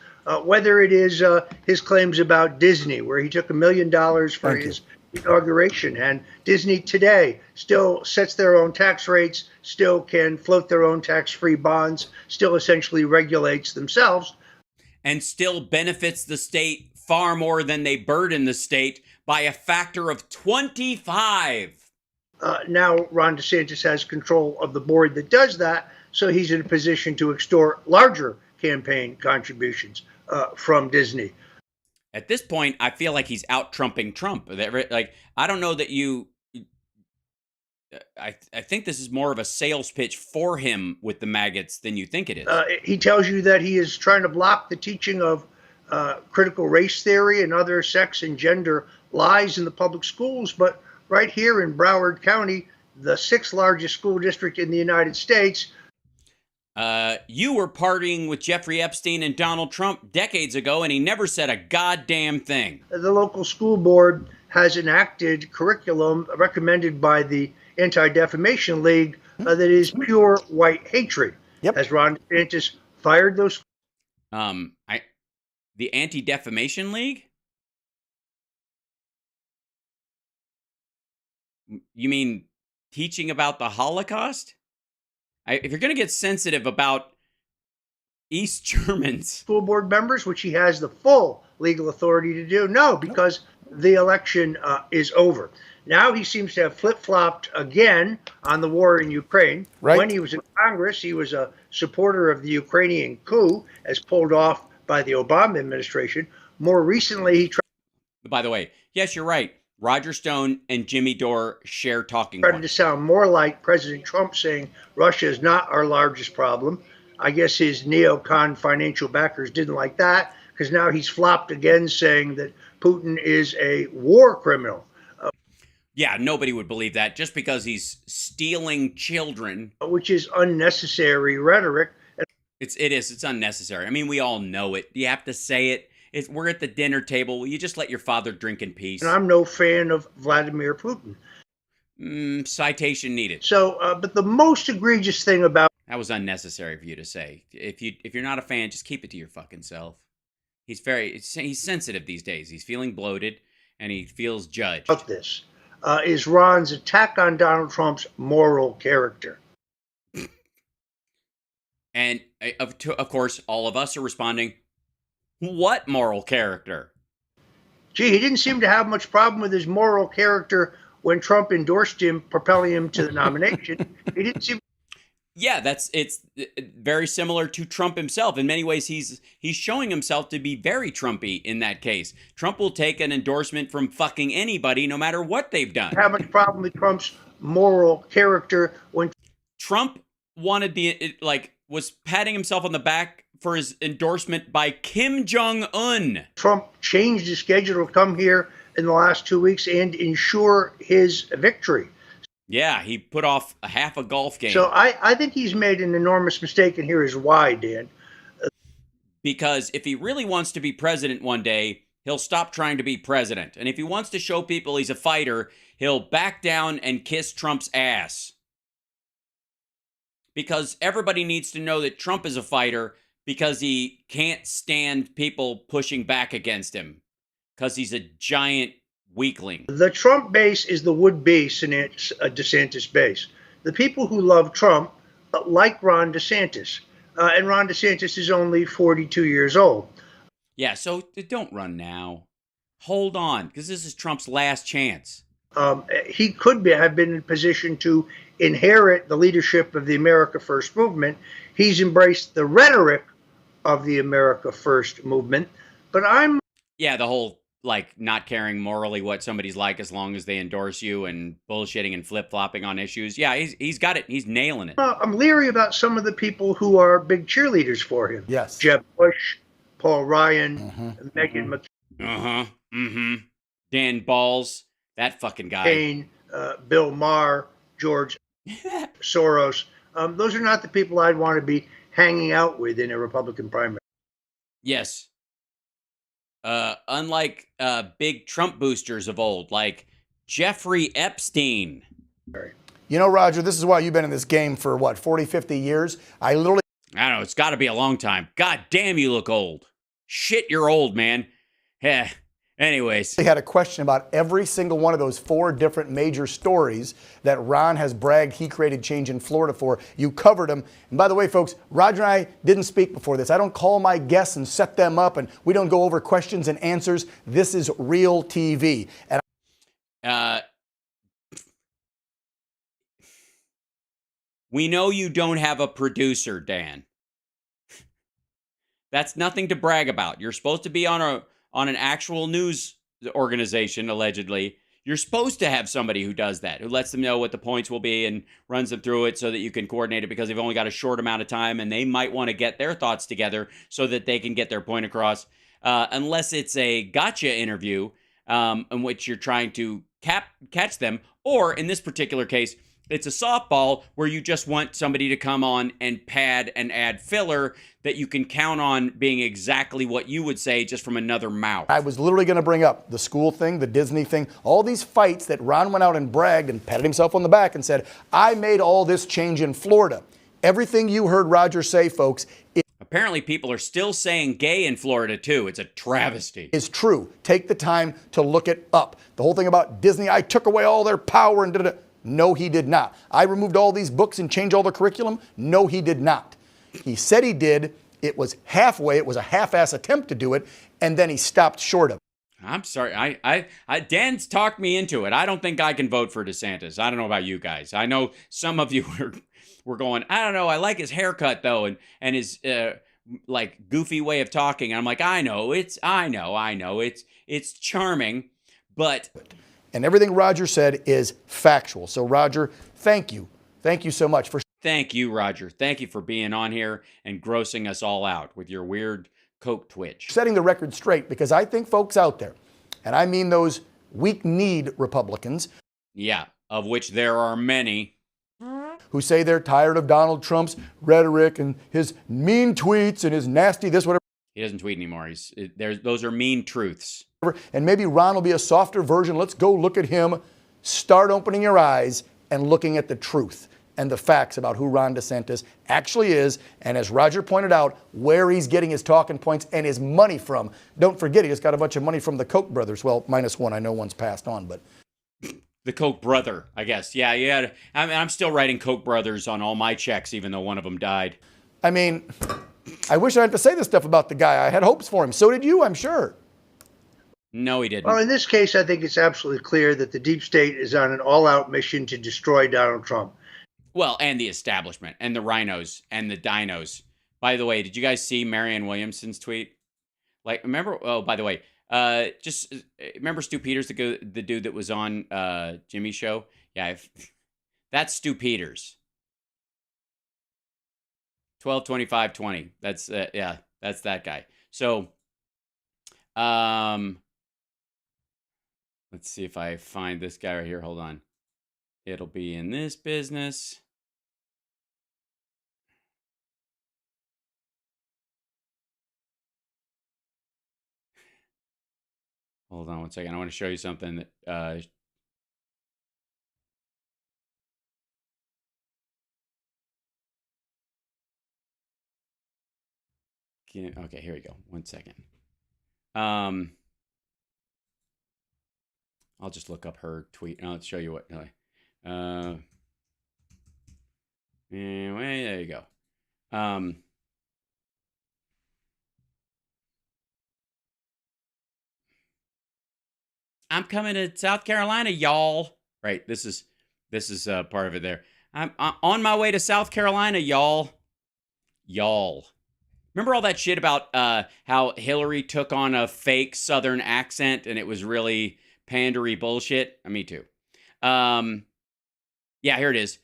Whether it is his claims about Disney, where he took $1 million for his inauguration, and Disney today still sets their own tax rates, still can float their own tax-free bonds, still essentially regulates themselves. And still benefits the state far more than they burden the state by a factor of 25. Now Ron DeSantis has control of the board that does that, so he's in a position to extort larger campaign contributions from Disney. At this point, I feel like he's out-trumping Trump. Like, I don't know that you... I think this is more of a sales pitch for him with the maggots than you think it is. He tells you that he is trying to block the teaching of critical race theory and other sex and gender lies in the public schools, but right here in Broward County, the 6th largest school district in the United States. You were partying with Jeffrey Epstein and Donald Trump decades ago, and he never said a goddamn thing. The local school board has enacted curriculum recommended by the Anti-Defamation League that is pure white hatred. Has Ron DeSantis fired those? The Anti-Defamation League? You mean teaching about the Holocaust? If you're going to get sensitive about East Germans... School board members, which he has the full legal authority to do? No, because the election is over. Now he seems to have flip-flopped again on the war in Ukraine. Right. When he was in Congress, he was a supporter of the Ukrainian coup, as pulled off by the Obama administration. More recently, he tried... By the way, yes, you're right. Roger Stone and Jimmy Dore share talking started points. to sound more like President Trump saying Russia is not our largest problem. I guess his neocon financial backers didn't like that, because now he's flopped again saying that Putin is a war criminal. Yeah, nobody would believe that just because he's stealing children. Which is unnecessary rhetoric. It is. It's unnecessary. I mean, we all know it. You have to say it. We're at the dinner table. Will you just let your father drink in peace? And I'm no fan of Vladimir Putin. Citation needed. So, but the most egregious thing about... That was unnecessary for you to say. If you're not a fan, just keep it to your fucking self. He's sensitive these days. He's feeling bloated, and he feels judged. About this is Ron's attack on Donald Trump's moral character. And, of course, all of us are responding, what moral character? Gee, he didn't seem to have much problem with his moral character when Trump endorsed him, propelling him to the nomination. He didn't seem... Yeah, it's very similar to Trump himself. In many ways, he's showing himself to be very Trumpy in that case. Trump will take an endorsement from fucking anybody, no matter what they've done. Have much problem with Trump's moral character when Trump wanted was patting himself on the back for his endorsement by Kim Jong-un. Trump changed his schedule to come here in the last 2 weeks and ensure his victory. Yeah, he put off half a golf game. So I think he's made an enormous mistake, and here is why, Dan. Because if he really wants to be president one day, he'll stop trying to be president. And if he wants to show people he's a fighter, he'll back down and kiss Trump's ass. Because everybody needs to know that Trump is a fighter because he can't stand people pushing back against him. Because he's a giant weakling. The Trump base is the would-be DeSantis base. The people who love Trump like Ron DeSantis. And Ron DeSantis is only 42 years old. Yeah, so don't run now. Hold on, because this is Trump's last chance. He could have been in a position to inherit the leadership of the America First movement. He's embraced the rhetoric of the America First movement. But Yeah, the whole... not caring morally what somebody's like as long as they endorse you and bullshitting and flip-flopping on issues. Yeah, he's got it. He's nailing it. I'm leery about some of the people who are big cheerleaders for him. Yes. Jeb Bush, Paul Ryan, Meghan McCain. Dan Balls. That fucking guy. Kane, Bill Maher, George Soros. Those are not the people I'd want to be hanging out with in a Republican primary. Yes. Unlike big Trump boosters of old, like Jeffrey Epstein. You know, Roger, this is why you've been in this game for, what, 40, 50 years? I don't know. It's got to be a long time. God damn, you look old. Shit, you're old, man. Yeah. Anyways. They had a question about every single one of those 4 different major stories that Ron has bragged he created change in Florida for. You covered them. And by the way, folks, Roger and I didn't speak before this. I don't call my guests and set them up, and we don't go over questions and answers. This is real TV. And we know you don't have a producer, Dan. That's nothing to brag about. You're supposed to be on an actual news organization, allegedly. You're supposed to have somebody who does that, who lets them know what the points will be and runs them through it so that you can coordinate it, because they've only got a short amount of time and they might want to get their thoughts together so that they can get their point across. Unless it's a gotcha interview in which you're trying to catch them, or in this particular case, it's a softball where you just want somebody to come on and pad and add filler that you can count on being exactly what you would say just from another mouth. I was literally going to bring up the school thing, the Disney thing, all these fights that Ron went out and bragged and patted himself on the back and said, I made all this change in Florida. Everything you heard Roger say, folks, apparently people are still saying gay in Florida too. It's a travesty. Is true. Take the time to look it up. The whole thing about Disney, I took away all their power and did it. No, he did not. I removed all these books and changed all the curriculum. No, he did not. He said he did. It was halfway. It was a half-ass attempt to do it, and then he stopped short of it. I'm sorry. Dan's talked me into it. I don't think I can vote for DeSantis. I don't know about you guys. I know some of you were going, I don't know. I like his haircut though, and his like goofy way of talking. And I'm like, I know. It's charming, but. And everything Roger said is factual. So, Roger, thank you. Thank you so much for. Thank you, Roger. Thank you for being on here and grossing us all out with your weird Coke twitch. Setting the record straight, because I think folks out there, and I mean those weak-kneed Republicans. Yeah, of which there are many. Who say they're tired of Donald Trump's rhetoric and his mean tweets and his nasty this, whatever. He doesn't tweet anymore. Those are mean truths. And maybe Ron will be a softer version. Let's go look at him. Start opening your eyes and looking at the truth and the facts about who Ron DeSantis actually is. And as Roger pointed out, where he's getting his talking points and his money from. Don't forget, he just got a bunch of money from the Koch brothers. Well, minus one. I know one's passed on, but. The Koch brother, I guess. Yeah. I'm still writing Koch brothers on all my checks, even though one of them died. I mean, I wish I had to say this stuff about the guy. I had hopes for him. So did you, I'm sure. No, he didn't. Well, in this case, I think it's absolutely clear that the deep state is on an all-out mission to destroy Donald Trump. Well, and the establishment, and the rhinos, and the dinos. By the way, did you guys see Marianne Williamson's tweet? Like, remember? Oh, by the way, just remember Stu Peters, the dude that was on Jimmy's show? Yeah, that's Stu Peters. 12/25/20. That's yeah, that's that guy. So, let's see if I find this guy right here. Hold on. It'll be in this business. Hold on one second. I want to show you something that okay, here we go. 1 second. I'll just look up her tweet and I'll show you what. Anyway, there you go. I'm coming to South Carolina, y'all. Right, this is part of it there. I'm on my way to South Carolina, y'all. Y'all. Remember all that shit about how Hillary took on a fake Southern accent and it was really pandery bullshit? Me too. Yeah, here it is.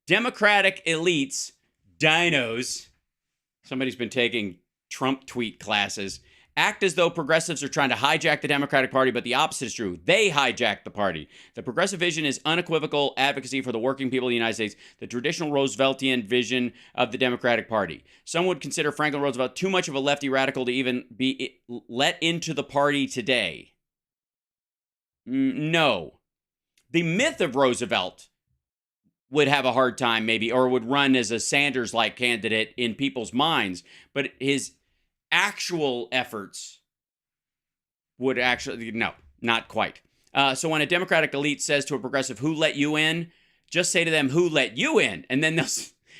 Democratic elites, dinos. Somebody's been taking Trump tweet classes act as though progressives are trying to hijack the Democratic Party, but the opposite is true. They hijack the party. The progressive vision is unequivocal advocacy for the working people of the United States, the traditional Rooseveltian vision of the Democratic Party. Some would consider Franklin Roosevelt too much of a lefty radical to even be let into the party today. No. The myth of Roosevelt would have a hard time maybe, or would run as a Sanders-like candidate in people's minds, but his actual efforts would actually, no, not quite. So when a Democratic elite says to a progressive, "Who let you in?" just say to them, "Who let you in?" And then they'll,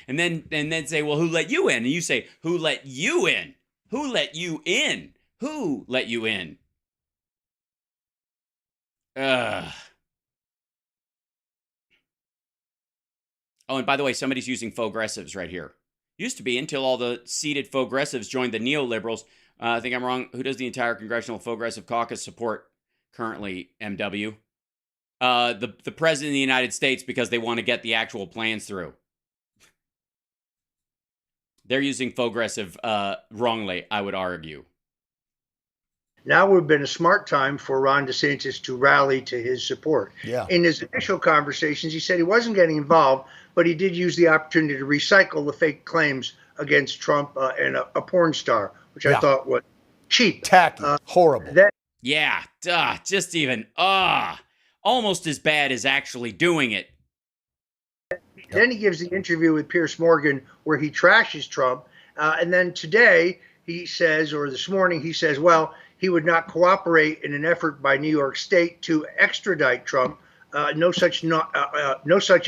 and then say, "Well, who let you in?" And you say, "Who let you in? Who let you in? Who let you in?" Oh, and by the way, somebody's using faux-gressives right here. Used to be until all the seated faux-gressives joined the neoliberals. I think I'm wrong. Who does the entire Congressional Faux-Gressive Caucus support currently, MW? The President of the United States, because they want to get the actual plans through. They're using faux-gressive wrongly, I would argue. Now would have been a smart time for Ron DeSantis to rally to his support. Yeah. In his initial conversations, he said he wasn't getting involved, but he did use the opportunity to recycle the fake claims against Trump and a porn star, which I thought was cheap. Tacky. Horrible. Just even, almost as bad as actually doing it. Then he gives the interview with Piers Morgan where he trashes Trump. And then today he says, or this morning he says, well, he would not cooperate in an effort by New York State to extradite Trump. No such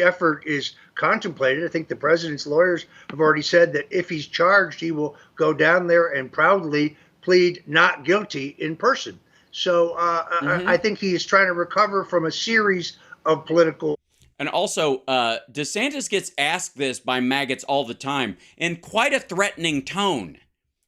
effort is contemplated. I think the president's lawyers have already said that if he's charged, he will go down there and proudly plead not guilty in person. So I think he is trying to recover from a series of political. And also, DeSantis gets asked this by maggots all the time in quite a threatening tone.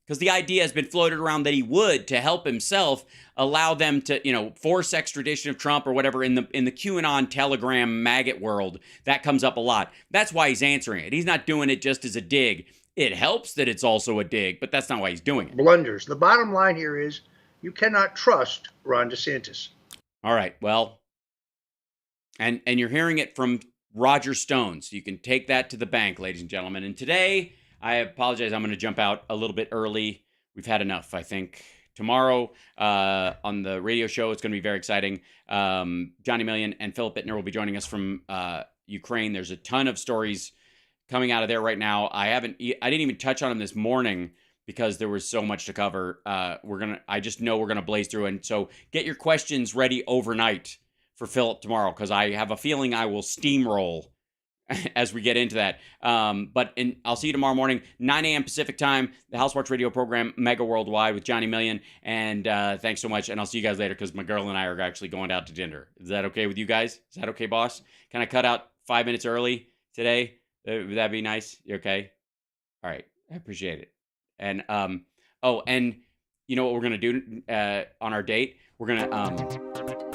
Because the idea has been floated around that he would, to help himself, allow them to, force extradition of Trump or whatever in the QAnon Telegram maggot world. That comes up a lot. That's why he's answering it. He's not doing it just as a dig. It helps that it's also a dig, but that's not why he's doing it. Blunders. The bottom line here is you cannot trust Ron DeSantis. All right, well, and you're hearing it from Roger Stone, so you can take that to the bank, ladies and gentlemen. And today, I apologize, I'm going to jump out a little bit early. We've had enough, I think. Tomorrow on the radio show, it's going to be very exciting. Johnny Million and Philip Bittner will be joining us from Ukraine. There's a ton of stories coming out of there right now. I didn't even touch on them this morning because there was so much to cover. I just know we're going to blaze through. And so get your questions ready overnight for Philip tomorrow, because I have a feeling I will steamroll as we get into that. But I'll see you tomorrow morning, 9 a.m. Pacific time, the Houseworks radio program, Megaworldwide with Johnny Million. And thanks so much. And I'll see you guys later, because my girl and I are actually going out to dinner. Is that okay with you guys? Is that okay, boss? Can I cut out 5 minutes early today? Would that be nice? You okay? All right. I appreciate it. And, and you know what we're going to do on our date? We're going to,